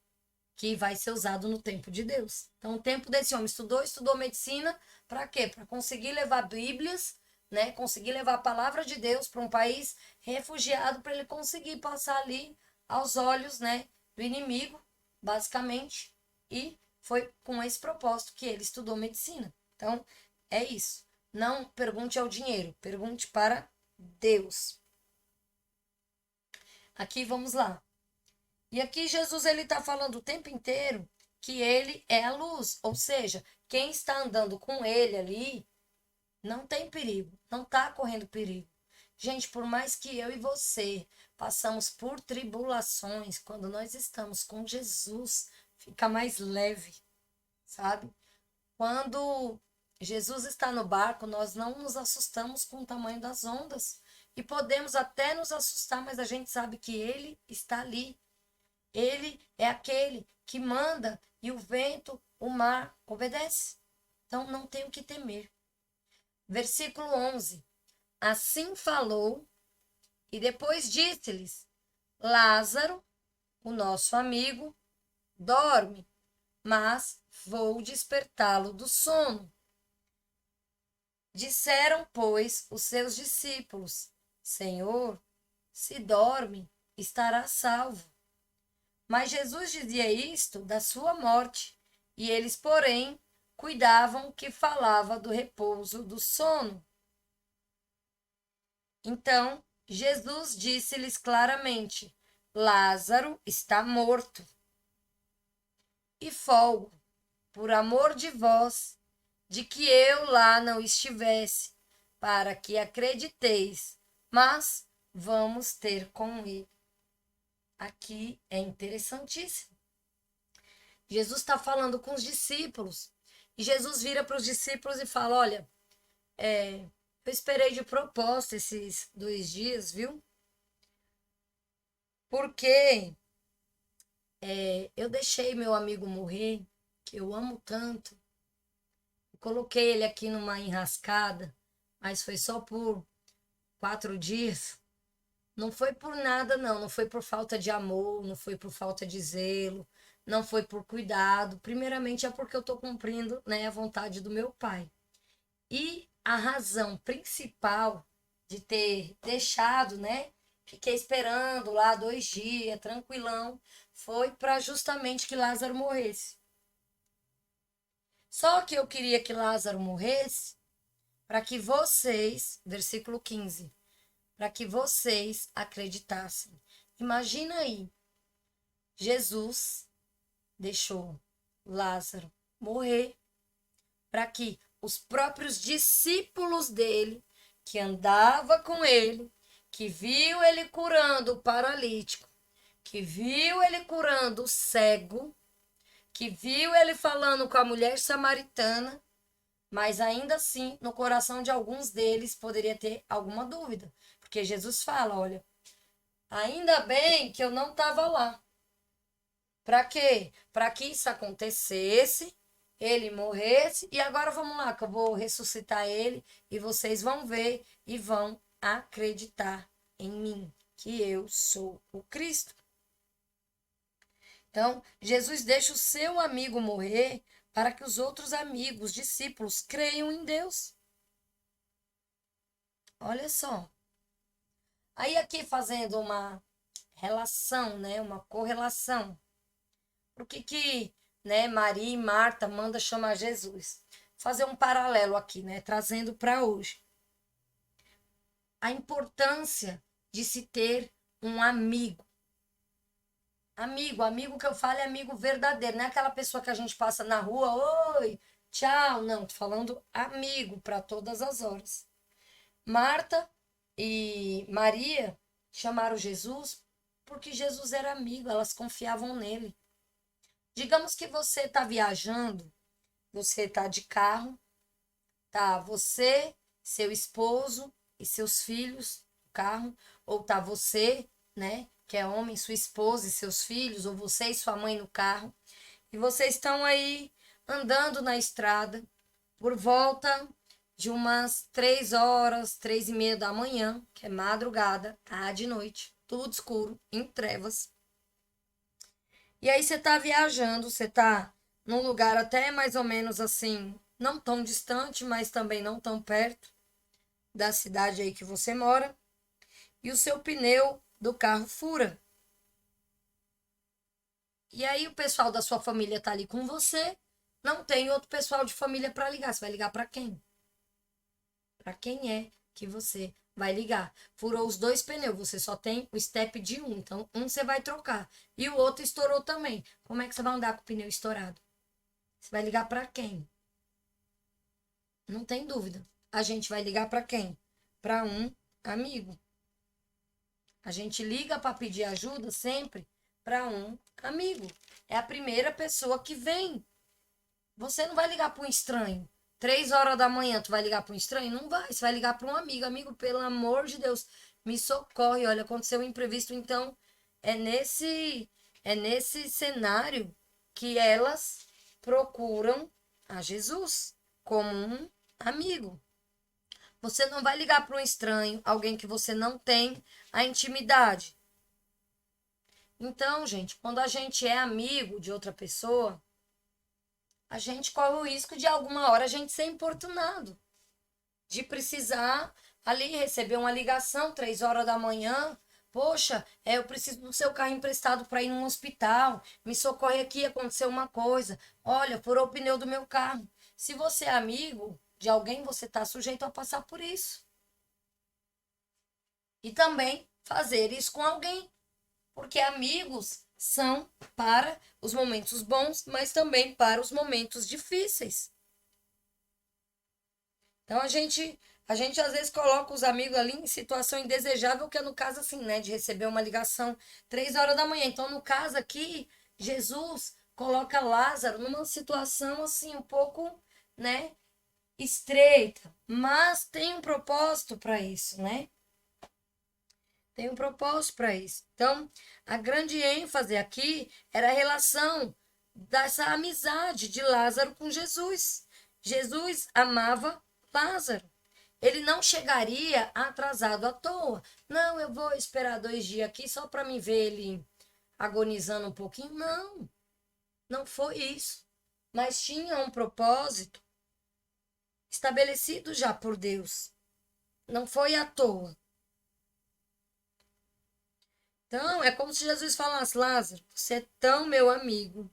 que vai ser usado no tempo de Deus. Então, o tempo desse homem estudou medicina, para quê? Para conseguir levar Bíblias, né? Conseguir levar a palavra de Deus para um país refugiado, para ele conseguir passar ali aos olhos, né, do inimigo, basicamente. E foi com esse propósito que ele estudou medicina. Então, é isso. Não pergunte ao dinheiro, pergunte para Deus. Aqui vamos lá. E aqui Jesus ele está falando o tempo inteiro que ele é a luz, ou seja, quem está andando com ele ali não tem perigo, não está correndo perigo. Gente, por mais que eu e você passamos por tribulações, quando nós estamos com Jesus, fica mais leve, sabe? Quando Jesus está no barco, nós não nos assustamos com o tamanho das ondas. E podemos até nos assustar, mas a gente sabe que ele está ali. Ele é aquele que manda e o vento, o mar obedece. Então não tem o que temer. Versículo 11. Assim falou e depois disse-lhes: Lázaro, o nosso amigo, dorme, mas vou despertá-lo do sono. Disseram, pois, os seus discípulos: Senhor, se dorme, estará salvo. Mas Jesus dizia isto da sua morte, e eles, porém, cuidavam que falava do repouso do sono. Então, Jesus disse-lhes claramente: Lázaro está morto. E folgo, por amor de vós, de que eu lá não estivesse, para que acrediteis, mas vamos ter com ele. Aqui é interessantíssimo. Jesus está falando com os discípulos E Jesus vira para os discípulos e fala: olha, eu esperei de propósito esses 2 dias, viu? Porque eu deixei meu amigo morrer, que eu amo tanto. Coloquei ele aqui numa enrascada, mas foi só por 4 dias. Não foi por nada, não. Não foi por falta de amor, não foi por falta de zelo, não foi por cuidado. Primeiramente é porque eu estou cumprindo, né, a vontade do meu pai. E a razão principal de ter deixado, né, fiquei esperando lá 2 dias, tranquilão, foi para justamente que Lázaro morresse. Só que eu queria que Lázaro morresse para que vocês, versículo 15, para que vocês acreditassem. Imagina aí, Jesus deixou Lázaro morrer para que os próprios discípulos dele, que andava com ele, que viu ele curando o paralítico, que viu ele curando o cego, que viu ele falando com a mulher samaritana, mas ainda assim, no coração de alguns deles poderia ter alguma dúvida, porque Jesus fala, olha, ainda bem que eu não estava lá. Para quê? Para que isso acontecesse, ele morresse e agora vamos lá, que eu vou ressuscitar ele e vocês vão ver e vão acreditar em mim, que eu sou o Cristo. Então, Jesus deixa o seu amigo morrer para que os outros amigos, discípulos, creiam em Deus. Olha só. Aí aqui fazendo uma relação, né, uma correlação. Por que, né, Maria e Marta manda chamar Jesus? Fazer um paralelo aqui, né, trazendo para hoje. A importância de se ter um amigo. Amigo que eu falo é amigo verdadeiro, não é aquela pessoa que a gente passa na rua, oi, tchau, não, tô falando amigo para todas as horas. Marta e Maria chamaram Jesus porque Jesus era amigo, elas confiavam nele. Digamos que você está viajando, você está de carro, tá você, seu esposo e seus filhos no carro, ou tá você, né, que é homem, sua esposa e seus filhos, ou você e sua mãe no carro, e vocês estão aí andando na estrada por volta de umas 3 horas, 3h30 da manhã, que é madrugada, tá de noite, tudo escuro, em trevas. E aí você tá viajando, você tá num lugar até mais ou menos assim, não tão distante, mas também não tão perto da cidade aí que você mora, e o seu pneu do carro fura. E aí o pessoal da sua família tá ali com você, não tem outro pessoal de família para ligar. Você vai ligar para quem? Para quem é que você vai ligar? Furou os 2 pneus, você só tem o step de um, então um você vai trocar e o outro estourou também. Como é que você vai andar com o pneu estourado? Você vai ligar para quem? Não tem dúvida. A gente vai ligar para quem? Para um amigo. A gente liga para pedir ajuda sempre para um amigo. É a primeira pessoa que vem. Você não vai ligar para um estranho. 3 horas da manhã, tu vai ligar para um estranho? Não vai. Você vai ligar para um amigo. Amigo, pelo amor de Deus, me socorre. Olha, aconteceu um imprevisto. Então, é nesse cenário que elas procuram a Jesus como um amigo. Você não vai ligar para um estranho, alguém que você não tem a intimidade. Então, gente, quando a gente é amigo de outra pessoa, a gente corre o risco de alguma hora a gente ser importunado, de precisar ali receber uma ligação 3 horas da manhã. Poxa, eu preciso do seu carro emprestado para ir num hospital. Me socorre aqui, aconteceu uma coisa. Olha, furou o pneu do meu carro. Se você é amigo de alguém, você está sujeito a passar por isso. E também fazer isso com alguém. Porque amigos são para os momentos bons, mas também para os momentos difíceis. Então a gente às vezes coloca os amigos ali em situação indesejável, que é no caso assim, né, de receber uma ligação 3 horas da manhã. Então, no caso aqui, Jesus coloca Lázaro numa situação assim um pouco né, estreita, mas tem um propósito para isso, né? Tem um propósito para isso. Então, a grande ênfase aqui era a relação dessa amizade de Lázaro com Jesus. Jesus amava Lázaro. Ele não chegaria atrasado à toa. Não, eu vou esperar 2 dias aqui só para me ver ele agonizando um pouquinho. Não, não foi isso. Mas tinha um propósito estabelecido já por Deus. Não foi à toa. Então, é como se Jesus falasse: Lázaro, você é tão meu amigo,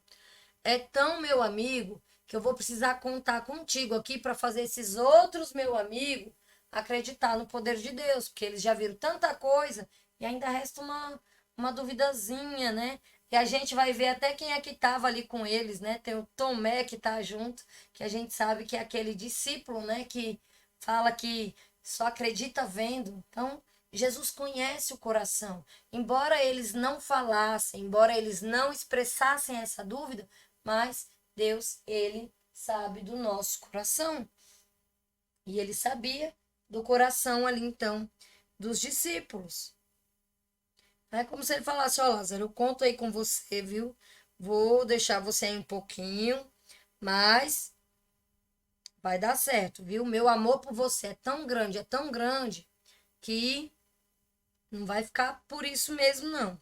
é tão meu amigo, que eu vou precisar contar contigo aqui para fazer esses outros meu amigo acreditar no poder de Deus, porque eles já viram tanta coisa e ainda resta uma duvidazinha, né? E a gente vai ver até quem é que estava ali com eles, né? Tem o Tomé que está junto, que a gente sabe que é aquele discípulo, né? Que fala que só acredita vendo. Então, Jesus conhece o coração. Embora eles não falassem, embora eles não expressassem essa dúvida, mas Deus, ele sabe do nosso coração. E ele sabia do coração ali, então, dos discípulos. É como se ele falasse: ó, Lázaro, eu conto aí com você, viu? Vou deixar você aí um pouquinho, mas vai dar certo, viu? Meu amor por você é tão grande, que não vai ficar por isso mesmo, não.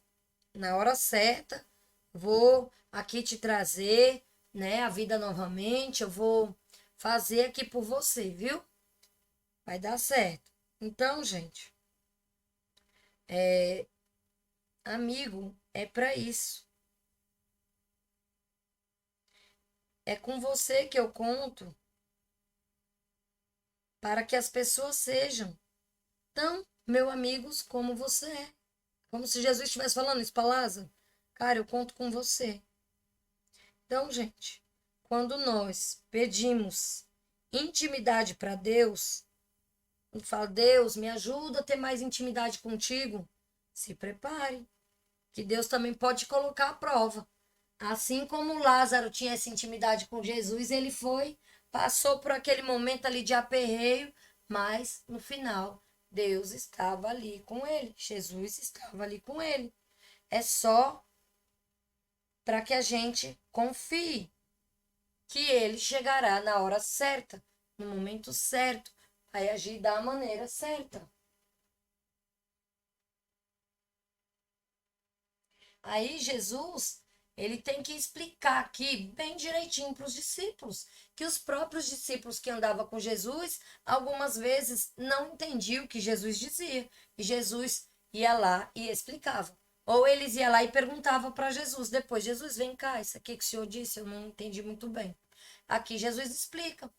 Na hora certa, vou aqui te trazer, né, a vida novamente, eu vou fazer aqui por você, viu? Vai dar certo. Então, gente, amigo é para isso. É com você que eu conto para que as pessoas sejam tão meus amigos como você é. Como se Jesus estivesse falando isso para Lázaro. Cara, eu conto com você. Então, gente, quando nós pedimos intimidade para Deus, e fala: Deus, me ajuda a ter mais intimidade contigo, se prepare, que Deus também pode colocar à prova. Assim como Lázaro tinha essa intimidade com Jesus, ele foi, passou por aquele momento ali de aperreio, mas no final Deus estava ali com ele, Jesus estava ali com ele. É só para que a gente confie que ele chegará na hora certa, no momento certo, vai agir da maneira certa. Aí Jesus, ele tem que explicar aqui bem direitinho para os discípulos, que os próprios discípulos que andavam com Jesus, algumas vezes não entendiam o que Jesus dizia, e Jesus ia lá e explicava. Ou eles iam lá e perguntavam para Jesus depois: Jesus, vem cá, isso aqui que o senhor disse, eu não entendi muito bem. Aqui Jesus explica.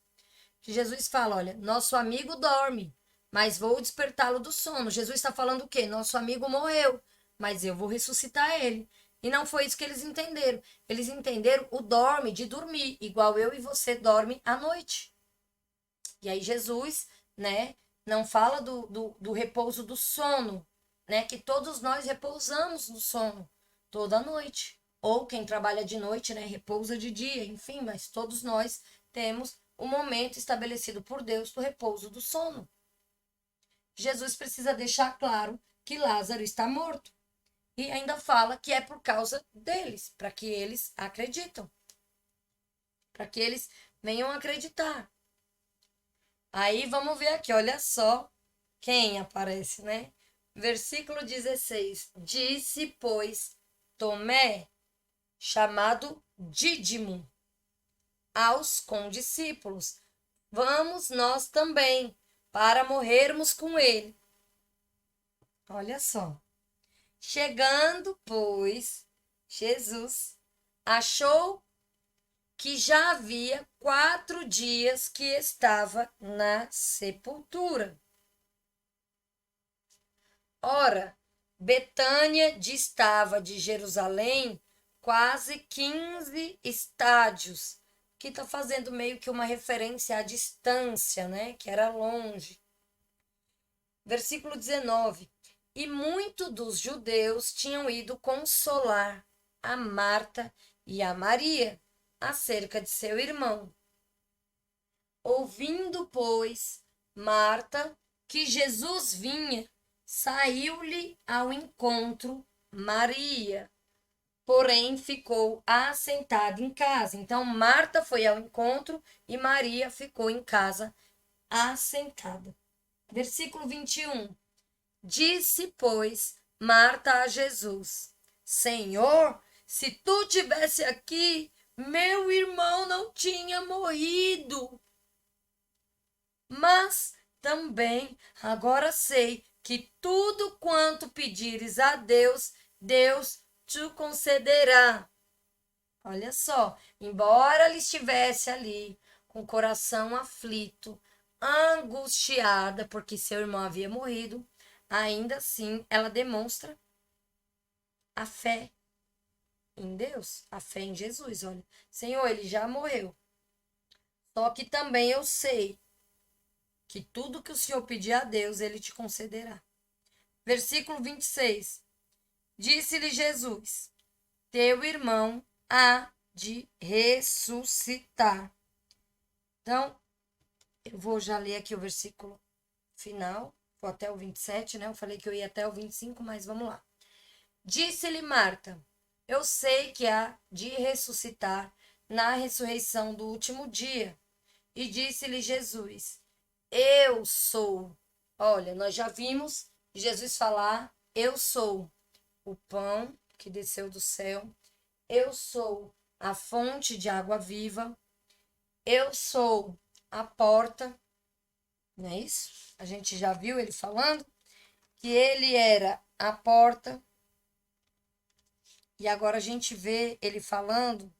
Que Jesus fala: olha, nosso amigo dorme, mas vou despertá-lo do sono. Jesus está falando o quê? Nosso amigo morreu, mas eu vou ressuscitar ele. E não foi isso que eles entenderam. Eles entenderam o dorme de dormir, igual eu e você dorme à noite. E aí Jesus, né, não fala do repouso do sono, né, que todos nós repousamos no sono toda noite. Ou quem trabalha de noite, né, repousa de dia, enfim, mas todos nós temos o momento estabelecido por Deus do repouso do sono. Jesus precisa deixar claro que Lázaro está morto. E ainda fala que é por causa deles, para que eles acreditam. Para que eles venham acreditar. Aí vamos ver aqui, olha só quem aparece, né? Versículo 16. Disse, pois, Tomé, chamado Dídimo, aos condiscípulos: vamos nós também, para morrermos com ele. Olha só. Chegando, pois, Jesus achou que já havia 4 dias que estava na sepultura. Ora, Betânia distava de Jerusalém quase 15 estádios, que está fazendo meio que uma referência à distância, né? Que era longe. Versículo 19. E muitos dos judeus tinham ido consolar a Marta e a Maria acerca de seu irmão. Ouvindo, pois, Marta que Jesus vinha, saiu-lhe ao encontro Maria, porém ficou assentada em casa. Então, Marta foi ao encontro e Maria ficou em casa assentada. Versículo 21. Disse, pois, Marta a Jesus: Senhor, se tu tivesse aqui, meu irmão não tinha morrido. Mas também agora sei que tudo quanto pedires a Deus, Deus te concederá. Olha só, embora ela estivesse ali com o coração aflito, angustiada porque seu irmão havia morrido, ainda assim ela demonstra a fé em Deus, a fé em Jesus. Olha, Senhor, ele já morreu. Só que também eu sei que tudo que o Senhor pedir a Deus, ele te concederá. Versículo 26. Disse-lhe Jesus: Teu irmão há de ressuscitar. Então, eu vou já ler aqui o versículo final, vou até o 27, né? Eu falei que eu ia até o 25, mas vamos lá. Disse-lhe Marta: Eu sei que há de ressuscitar na ressurreição do último dia. E disse-lhe Jesus: Eu sou. Olha, nós já vimos Jesus falar: Eu sou o pão que desceu do céu. Eu sou a fonte de água viva. Eu sou a porta. Não é isso? A gente já viu ele falando que ele era a porta. E agora a gente vê ele falando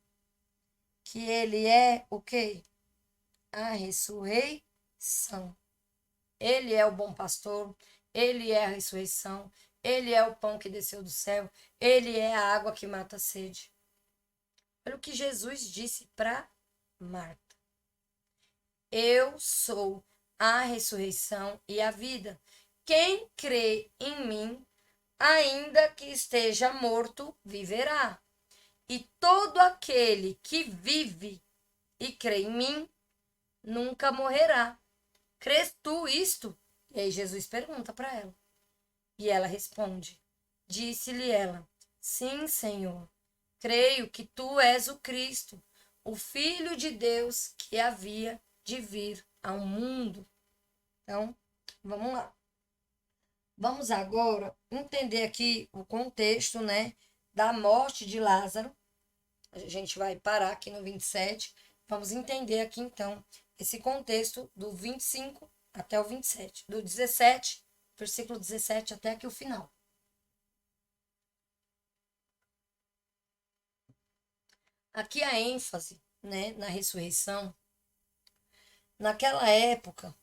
que ele é o quê? A ressurreição. Ele é o bom pastor, ele é a ressurreição, ele é o pão que desceu do céu, ele é a água que mata a sede. Olha o que Jesus disse para Marta. Eu sou a ressurreição e a vida. Quem crê em mim, ainda que esteja morto, viverá. E todo aquele que vive e crê em mim, nunca morrerá. Crês tu isto? E aí Jesus pergunta para ela. E ela responde. Disse-lhe ela: Sim, Senhor. Creio que tu és o Cristo, o Filho de Deus que havia de vir ao mundo. Então, vamos lá. Vamos agora entender aqui o contexto, né, da morte de Lázaro. A gente vai parar aqui no 27. Vamos entender aqui, então, esse contexto do 25 até o 27. Do 17, versículo 17 até aqui o final. Aqui a ênfase, né, na ressurreição. Naquela época,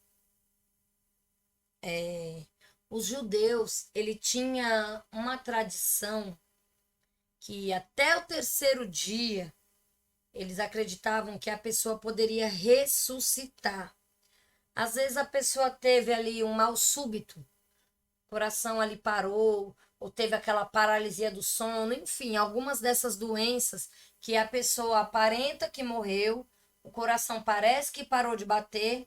os judeus, ele tinha uma tradição que até o terceiro dia eles acreditavam que a pessoa poderia ressuscitar. Às vezes a pessoa teve ali um mal súbito, o coração ali parou, ou teve aquela paralisia do sono, enfim, algumas dessas doenças que a pessoa aparenta que morreu, o coração parece que parou de bater,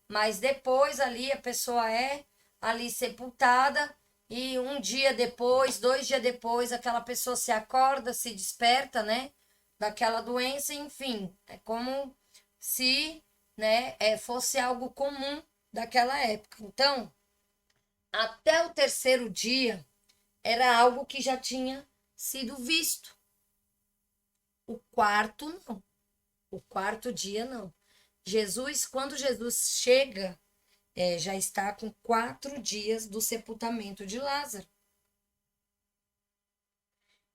mas depois ali a pessoa é ali sepultada e um dia depois, 2 dias depois, aquela pessoa se acorda, se desperta, né, daquela doença, enfim, é como se, né, fosse algo comum daquela época. Então, até o terceiro dia era algo que já tinha sido visto. O quarto não. O quarto dia não. Jesus, quando Jesus chega, já está com 4 dias do sepultamento de Lázaro.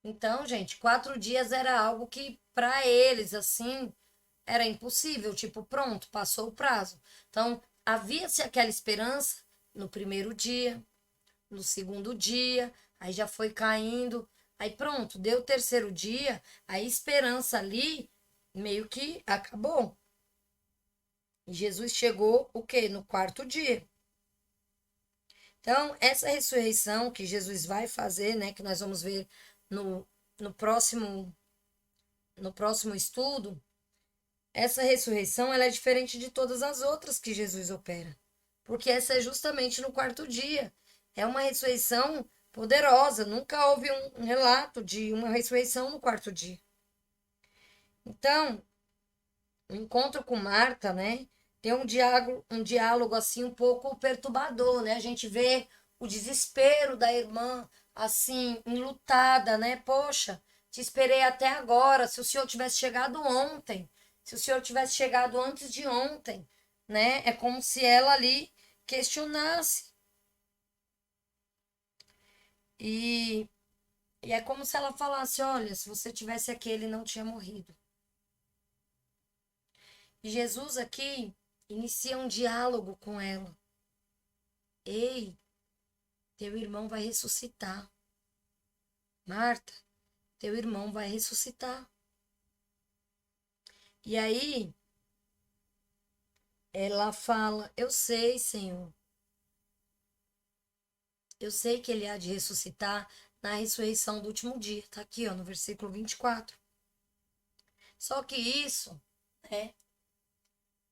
Então, gente, 4 dias era algo que para eles, assim, era impossível. Tipo, pronto, passou o prazo. Então, havia-se aquela esperança no primeiro dia, no segundo dia, aí já foi caindo. Aí pronto, deu o terceiro dia, a esperança ali meio que acabou. E Jesus chegou o quê? No quarto dia. Então, essa ressurreição que Jesus vai fazer, né, que nós vamos ver no, no próximo estudo, essa ressurreição ela é diferente de todas as outras que Jesus opera, porque essa é justamente no quarto dia. É uma ressurreição poderosa. Nunca houve um relato de uma ressurreição no quarto dia. Então, o encontro com Marta, né, tem um diálogo assim um pouco perturbador, né? A gente vê o desespero da irmã assim, enlutada, né? Poxa, te esperei até agora. Se o senhor tivesse chegado ontem, se o senhor tivesse chegado antes de ontem, né? É como se ela ali questionasse. E, e é como se ela falasse: olha, se você tivesse aqui, ele não tinha morrido. E Jesus aqui inicia um diálogo com ela. Ei, teu irmão vai ressuscitar. Marta, teu irmão vai ressuscitar. E aí ela fala: eu sei, Senhor. Eu sei que ele há de ressuscitar na ressurreição do último dia. Tá aqui, ó, no versículo 24. Só que isso, né,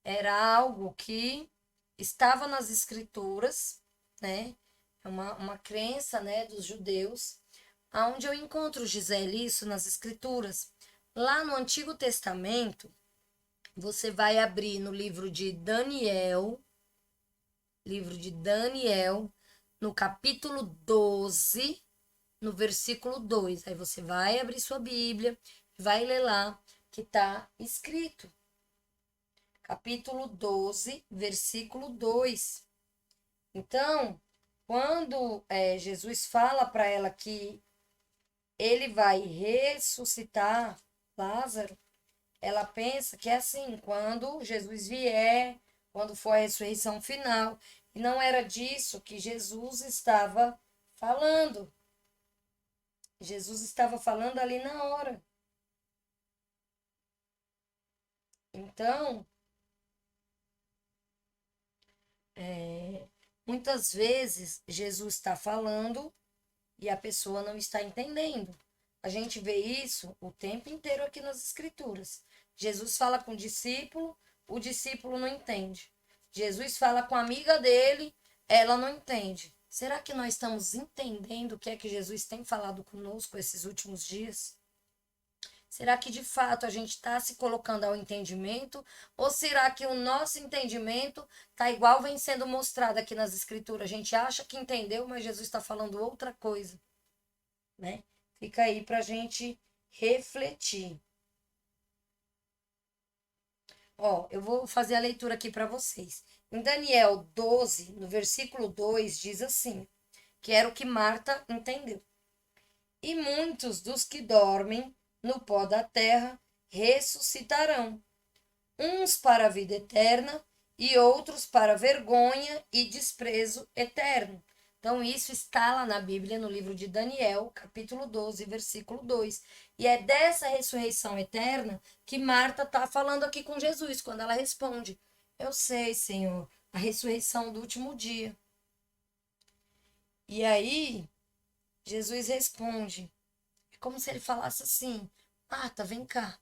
era algo que estava nas escrituras, né? É uma crença, né, dos judeus. Aonde eu encontro, Gisele, isso nas escrituras. Lá no Antigo Testamento, você vai abrir no livro de Daniel, no capítulo 12, no versículo 2. Aí você vai abrir sua Bíblia, vai ler lá que está escrito. Capítulo 12, versículo 2. Então, quando Jesus fala para ela que ele vai ressuscitar Lázaro, ela pensa que é assim, quando Jesus vier, quando for a ressurreição final. E não era disso que Jesus estava falando. Jesus estava falando ali na hora. Então, muitas vezes Jesus está falando e a pessoa não está entendendo. A gente vê isso o tempo inteiro aqui nas Escrituras. Jesus fala com o discípulo não entende. Jesus fala com a amiga dele, ela não entende. Será que nós estamos entendendo o que é que Jesus tem falado conosco esses últimos dias? Será que de fato a gente está se colocando ao entendimento? Ou será que o nosso entendimento está igual vem sendo mostrado aqui nas Escrituras? A gente acha que entendeu, mas Jesus está falando outra coisa, né? Fica aí para a gente refletir. Ó, eu vou fazer a leitura aqui para vocês. Em Daniel 12, no versículo 2, diz assim, que era o que Marta entendeu. E muitos dos que dormem no pó da terra ressuscitarão, uns para a vida eterna e outros para vergonha e desprezo eterno. Então, isso está lá na Bíblia, no livro de Daniel, capítulo 12, versículo 2. E é dessa ressurreição eterna que Marta está falando aqui com Jesus, quando ela responde: eu sei, Senhor, a ressurreição do último dia. E aí, Jesus responde, é como se ele falasse assim: Marta, vem cá,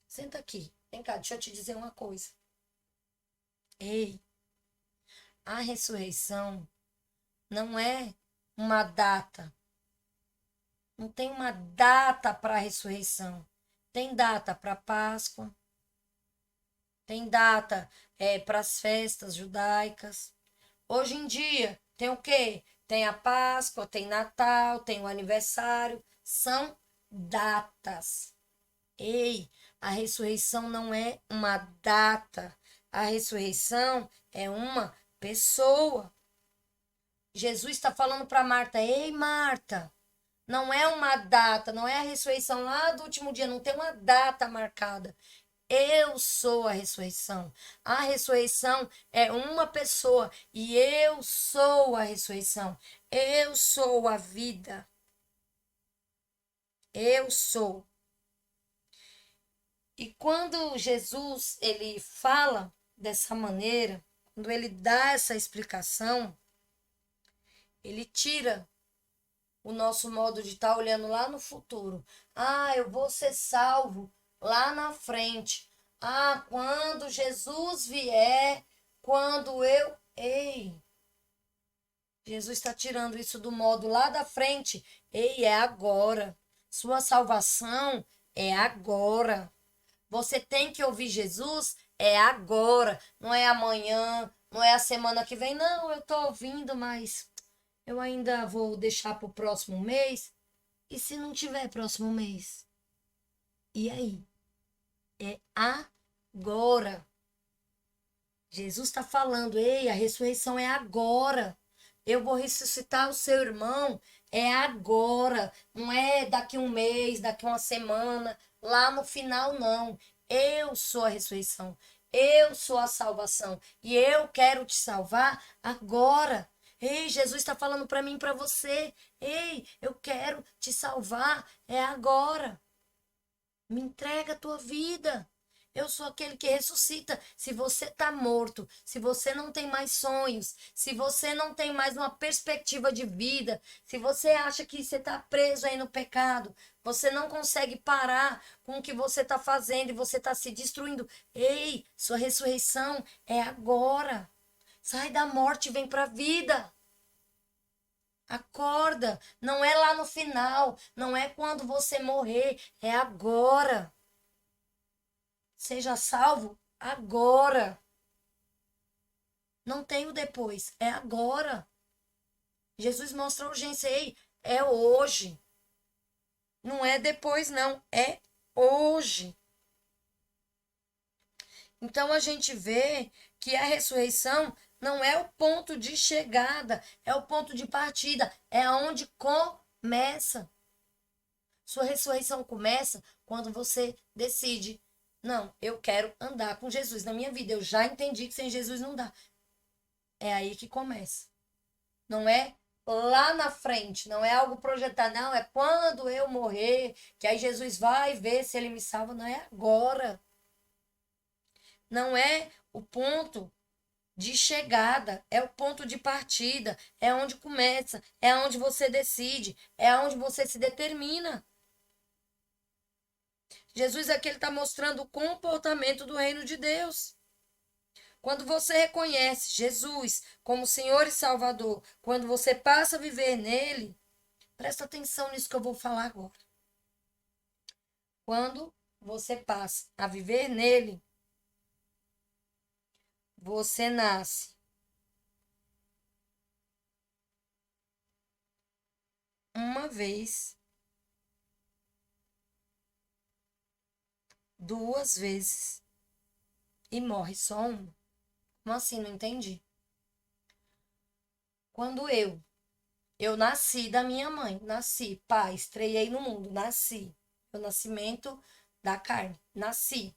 senta aqui, vem cá, deixa eu te dizer uma coisa. Ei, a ressurreição não é uma data. Não tem uma data para a ressurreição. Tem data para Páscoa, tem data para as festas judaicas. Hoje em dia, tem o quê? Tem a Páscoa, tem Natal, tem o aniversário. São datas. Ei, a ressurreição não é uma data. A ressurreição é uma pessoa. Jesus está falando para Marta: ei, Marta, não é uma data, não é a ressurreição lá do último dia, não tem uma data marcada. Eu sou a ressurreição. A ressurreição é uma pessoa e eu sou a ressurreição. Eu sou a vida. Eu sou. E quando Jesus ele fala dessa maneira, quando ele dá essa explicação, ele tira o nosso modo de estar olhando lá no futuro. Ah, eu vou ser salvo lá na frente. Ah, quando Jesus vier, quando eu. Ei, Jesus está tirando isso do modo lá da frente. Ei, é agora. Sua salvação é agora. Você tem que ouvir Jesus é agora, não é amanhã, não é a semana que vem. Não, eu estou ouvindo, mas eu ainda vou deixar para o próximo mês. E se não tiver próximo mês? E aí? É agora. Jesus está falando, ei, a ressurreição é agora. Eu vou ressuscitar o seu irmão, é agora. Não é daqui um mês, daqui uma semana, lá no final, não. Eu sou a ressurreição, eu sou a salvação e eu quero te salvar agora. Ei, Jesus está falando para mim e para você. Ei, eu quero te salvar, é agora. Me entrega a tua vida. Eu sou aquele que ressuscita. Se você está morto, se você não tem mais sonhos, se você não tem mais uma perspectiva de vida, se você acha que você está preso aí no pecado, você não consegue parar com o que você está fazendo e você está se destruindo. Ei, sua ressurreição é agora. Sai da morte e vem para a vida. Acorda. Não é lá no final. Não é quando você morrer. É agora. Seja salvo agora. Não tem o depois, é agora. Jesus mostra a urgência. Ei, é hoje. Não é depois, não. É hoje. Então a gente vê que a ressurreição não é o ponto de chegada, é o ponto de partida, é onde começa. Sua ressurreição começa quando você decide: não, eu quero andar com Jesus na minha vida. Eu já entendi que sem Jesus não dá. É aí que começa. Não é lá na frente, não é algo projetado, não, é quando eu morrer, que aí Jesus vai ver se ele me salva, não é agora. Não é o ponto de chegada, é o ponto de partida, é onde começa, é onde você decide, é onde você se determina. Jesus aqui está mostrando o comportamento do reino de Deus. Quando você reconhece Jesus como Senhor e Salvador, quando você passa a viver nele, presta atenção nisso que eu vou falar agora. Quando você passa a viver nele, você nasce uma vez, duas vezes e morre só uma. Como assim? Não entendi. Quando eu nasci da minha mãe, nasci, pá, estreiei no mundo, nasci. O nascimento da carne, nasci.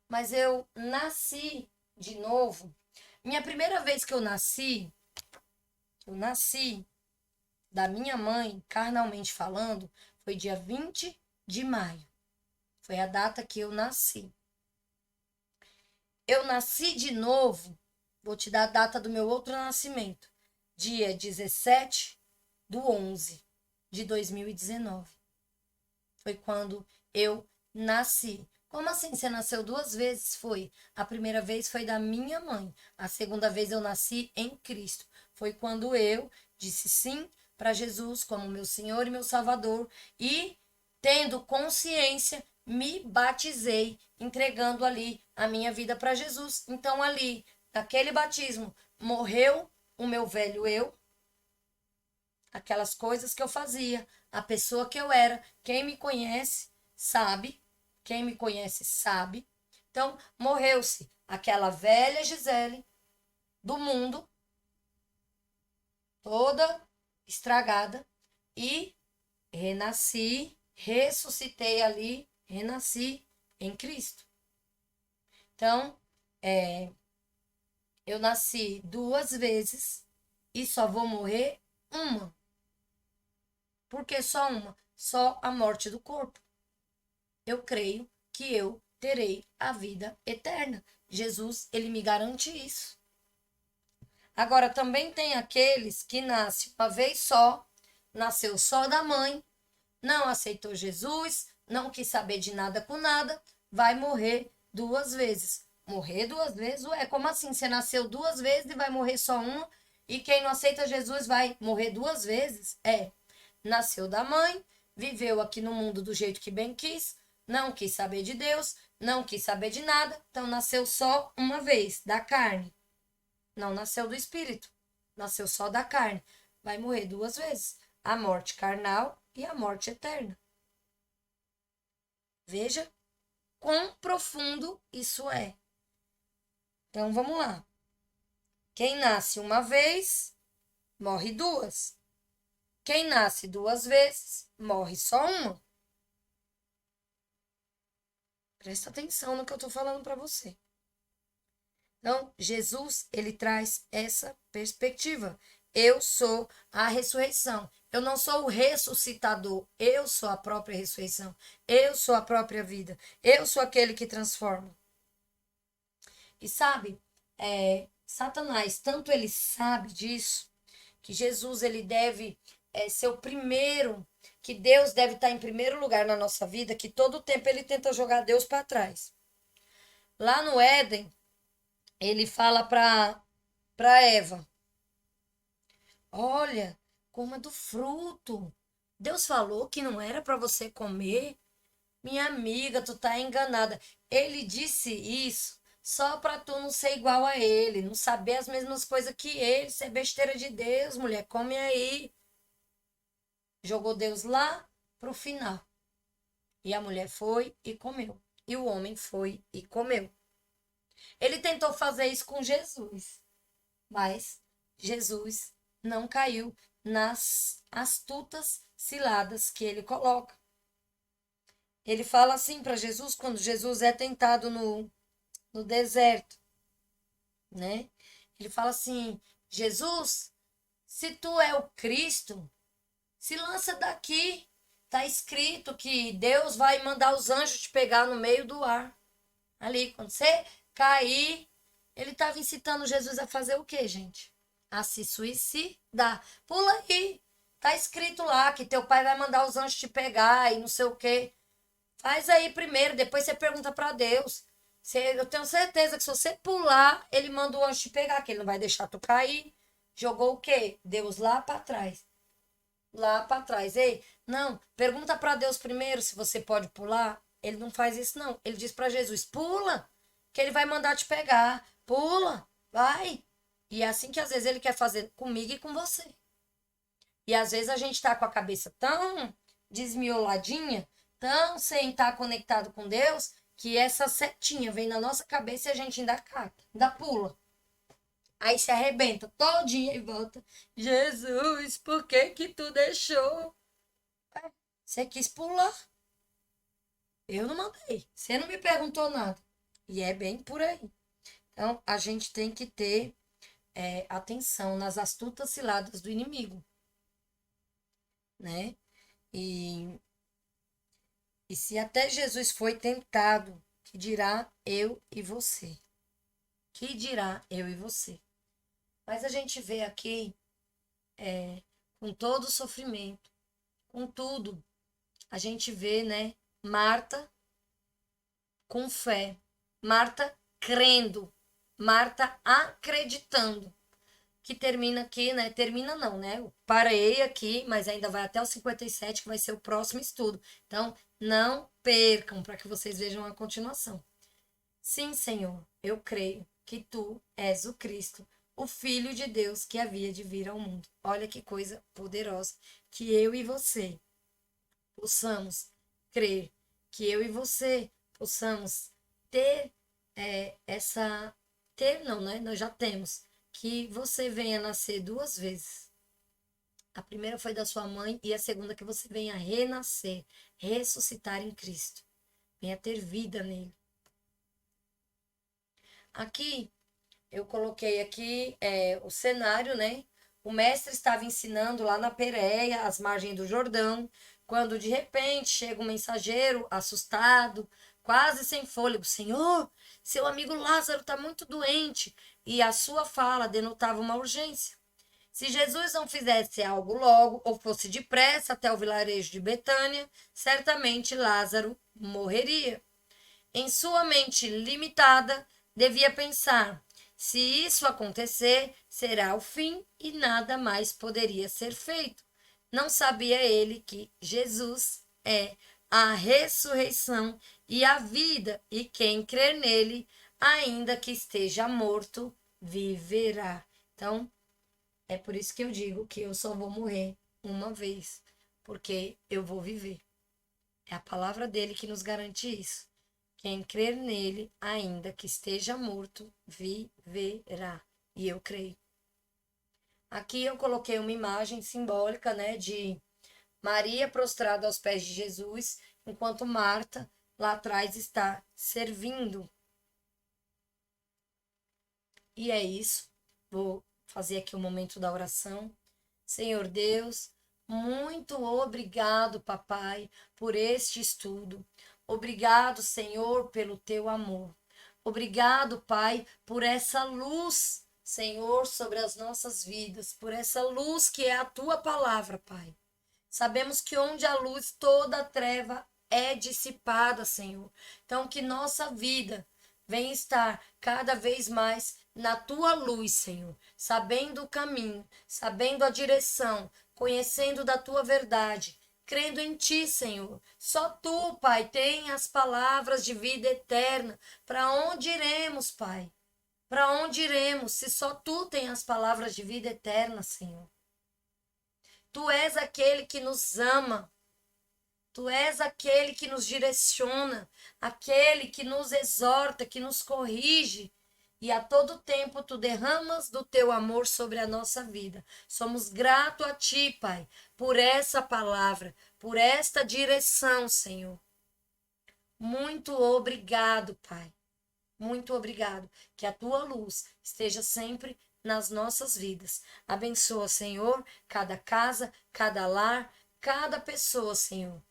Mas eu nasci de novo. Minha primeira vez que eu nasci da minha mãe, carnalmente falando, foi dia 20 de maio. Foi a data que eu nasci. Eu nasci de novo, vou te dar a data do meu outro nascimento. Dia 17/11 de 2019. Foi quando eu nasci. Como assim? Você nasceu duas vezes? Foi. A primeira vez foi da minha mãe. A segunda vez eu nasci em Cristo. Foi quando eu disse sim para Jesus como meu Senhor e meu Salvador e, tendo consciência, me batizei, entregando ali a minha vida para Jesus. Então, ali, naquele batismo, morreu o meu velho eu, aquelas coisas que eu fazia, a pessoa que eu era. Quem me conhece sabe, quem me conhece sabe. Então, morreu-se aquela velha Gisele do mundo, toda estragada, e renasci, ressuscitei ali, renasci em Cristo. Então, eu nasci duas vezes e só vou morrer uma. Por que só uma? Só a morte do corpo. Eu creio que eu terei a vida eterna. Jesus, ele me garante isso. Agora, também tem aqueles que nascem uma vez só, nasceu só da mãe, não aceitou Jesus, não quis saber de nada com nada, vai morrer duas vezes. Morrer duas vezes? Ué, como assim? Você nasceu duas vezes e vai morrer só uma? E quem não aceita Jesus vai morrer duas vezes? É. Nasceu da mãe, viveu aqui no mundo do jeito que bem quis, não quis saber de Deus, não quis saber de nada, então nasceu só uma vez, da carne. Não nasceu do espírito, nasceu só da carne. Vai morrer duas vezes, a morte carnal e a morte eterna. Veja quão profundo isso é. Então vamos lá. Quem nasce uma vez, morre duas. Quem nasce duas vezes, morre só uma. Presta atenção no que eu estou falando para você. Então, Jesus, ele traz essa perspectiva. Eu sou a ressurreição. Eu não sou o ressuscitador. Eu sou a própria ressurreição. Eu sou a própria vida. Eu sou aquele que transforma. E sabe, Satanás, tanto ele sabe disso, que Jesus ele deve ser o primeiro, que Deus deve estar em primeiro lugar na nossa vida, que todo tempo ele tenta jogar Deus para trás. Lá no Éden, ele fala para Eva: olha, coma do fruto. Deus falou que não era para você comer. Minha amiga, tu tá enganada. Ele disse isso só para tu não ser igual a ele, não saber as mesmas coisas que ele. Isso é besteira de Deus, mulher. Come aí. Jogou Deus lá pro final. E a mulher foi e comeu. E o homem foi e comeu. Ele tentou fazer isso com Jesus, mas Jesus não caiu nas astutas ciladas que ele coloca. Ele fala assim para Jesus quando Jesus é tentado no deserto, né? Ele fala assim: Jesus, se tu é o Cristo, se lança daqui. Tá escrito que Deus vai mandar os anjos te pegar no meio do ar. Ali, quando você cair, ele estava incitando Jesus a fazer o quê, gente? A se suicidar. Pula aí. Tá escrito lá que teu pai vai mandar os anjos te pegar e não sei o quê. Faz aí primeiro, depois você pergunta para Deus. Eu tenho certeza que se você pular, ele manda o anjo te pegar, que ele não vai deixar tu cair. Jogou o quê? Deus lá para trás. Lá para trás. Ei, não, pergunta para Deus primeiro se você pode pular. Ele não faz isso, não. Ele diz para Jesus: pula, que ele vai mandar te pegar. Pula, vai. E é assim que às vezes ele quer fazer comigo e com você. E às vezes a gente tá com a cabeça tão desmioladinha, tão sem estar conectado com Deus, que essa setinha vem na nossa cabeça e a gente ainda cata, ainda pula. Aí se arrebenta todinha e volta. Jesus, por que que tu deixou? Você quis pular. Eu não mandei. Você não me perguntou nada. E é bem por aí. Então, a gente tem que ter atenção nas astutas ciladas do inimigo, né? E se até Jesus foi tentado, que dirá eu e você? Que dirá eu e você? Mas a gente vê aqui, com todo o sofrimento, com tudo, a gente vê, né, Marta com fé, Marta crendo, Marta acreditando, que termina aqui, né? Termina não, né? Eu parei aqui, mas ainda vai até o 57, que vai ser o próximo estudo. Então, não percam para que vocês vejam a continuação. Sim, Senhor, eu creio que tu és o Cristo, o Filho de Deus que havia de vir ao mundo. Olha que coisa poderosa, que eu e você possamos crer, que eu e você possamos ter ter não, né? Nós já temos, que você venha nascer duas vezes. A primeira foi da sua mãe e a segunda que você venha renascer, ressuscitar em Cristo. Venha ter vida nele. Aqui, eu coloquei aqui o cenário, né? O mestre estava ensinando lá na Pérea, às margens do Jordão, quando de repente chega um mensageiro assustado, quase sem fôlego. Senhor, seu amigo Lázaro está muito doente. E a sua fala denotava uma urgência. Se Jesus não fizesse algo logo, ou fosse depressa até o vilarejo de Betânia, certamente Lázaro morreria. Em sua mente limitada, devia pensar: se isso acontecer, será o fim e nada mais poderia ser feito. Não sabia ele que Jesus é a ressurreição e a vida, e quem crer nele, ainda que esteja morto, viverá. Então, é por isso que eu digo que eu só vou morrer uma vez, porque eu vou viver. É a palavra dele que nos garante isso. Quem crer nele, ainda que esteja morto, viverá. E eu creio. Aqui eu coloquei uma imagem simbólica, né, de Maria prostrada aos pés de Jesus, enquanto Marta lá atrás está servindo. E é isso. Vou fazer aqui o momento da oração. Senhor Deus, muito obrigado, papai, por este estudo. Obrigado, Senhor, pelo teu amor. Obrigado, Pai, por essa luz, Senhor, sobre as nossas vidas, por essa luz que é a tua palavra, Pai. Sabemos que onde a luz, toda a treva é dissipada, Senhor. Então, que nossa vida venha estar cada vez mais na tua luz, Senhor, sabendo o caminho, sabendo a direção, conhecendo da tua verdade, crendo em ti, Senhor. Só tu, Pai, tem as palavras de vida eterna. Para onde iremos, Pai? Para onde iremos se só tu tem as palavras de vida eterna, Senhor? Tu és aquele que nos ama. Tu és aquele que nos direciona, aquele que nos exorta, que nos corrige. E a todo tempo tu derramas do teu amor sobre a nossa vida. Somos gratos a ti, Pai, por essa palavra, por esta direção, Senhor. Muito obrigado, Pai. Muito obrigado. Que a tua luz esteja sempre nas nossas vidas. Abençoa, Senhor, cada casa, cada lar, cada pessoa, Senhor.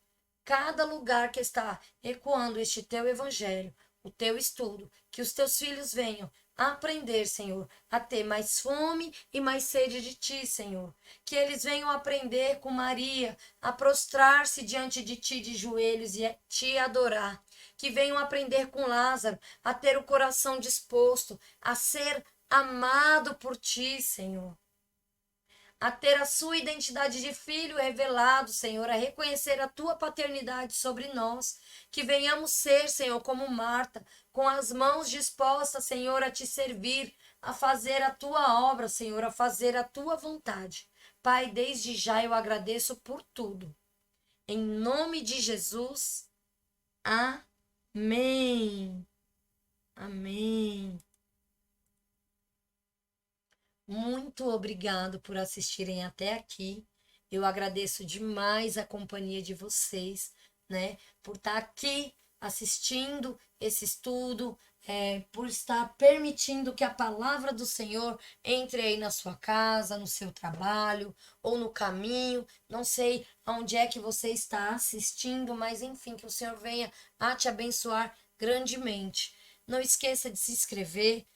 Cada lugar que está ecoando este teu evangelho, o teu estudo, que os teus filhos venham aprender, Senhor, a ter mais fome e mais sede de ti, Senhor. Que eles venham aprender com Maria, a prostrar-se diante de ti de joelhos e a te adorar. Que venham aprender com Lázaro, a ter o coração disposto a ser amado por ti, Senhor, a ter a sua identidade de filho revelado, Senhor, a reconhecer a tua paternidade sobre nós, que venhamos ser, Senhor, como Marta, com as mãos dispostas, Senhor, a te servir, a fazer a tua obra, Senhor, a fazer a tua vontade. Pai, desde já eu agradeço por tudo. Em nome de Jesus, amém. Amém. Muito obrigado por assistirem até aqui. Eu agradeço demais a companhia de vocês, né? Por estar aqui assistindo esse estudo, por estar permitindo que a palavra do Senhor entre aí na sua casa, no seu trabalho ou no caminho. Não sei aonde é que você está assistindo, mas enfim, que o Senhor venha a te abençoar grandemente. Não esqueça de se inscrever,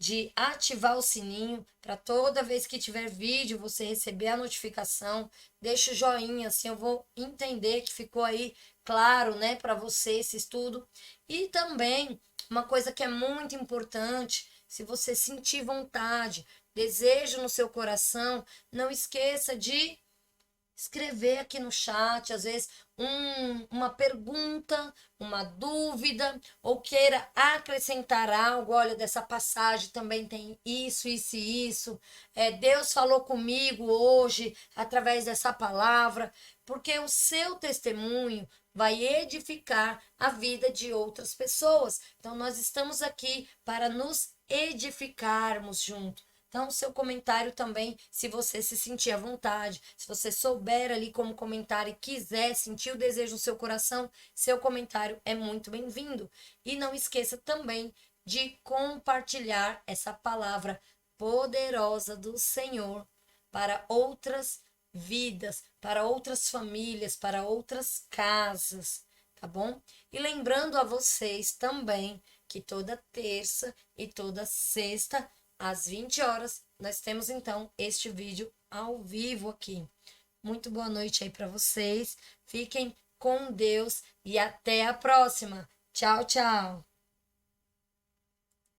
de ativar o sininho para toda vez que tiver vídeo você receber a notificação. Deixa o joinha, assim eu vou entender que ficou aí claro, né, para você esse estudo. E também uma coisa que é muito importante, se você sentir vontade, desejo no seu coração, não esqueça de escrever aqui no chat, às vezes uma pergunta, uma dúvida, ou queira acrescentar algo. Olha, dessa passagem também tem isso, isso e isso. Deus falou comigo hoje através dessa palavra, porque o seu testemunho vai edificar a vida de outras pessoas. Então, nós estamos aqui para nos edificarmos juntos. Então, seu comentário também, se você se sentir à vontade, se você souber ali como comentar e quiser sentir o desejo no seu coração, seu comentário é muito bem-vindo. E não esqueça também de compartilhar essa palavra poderosa do Senhor para outras vidas, para outras famílias, para outras casas, tá bom? E lembrando a vocês também que toda terça e toda sexta às 20 horas, nós temos então este vídeo ao vivo aqui. Muito boa noite aí para vocês. Fiquem com Deus e até a próxima. Tchau, tchau.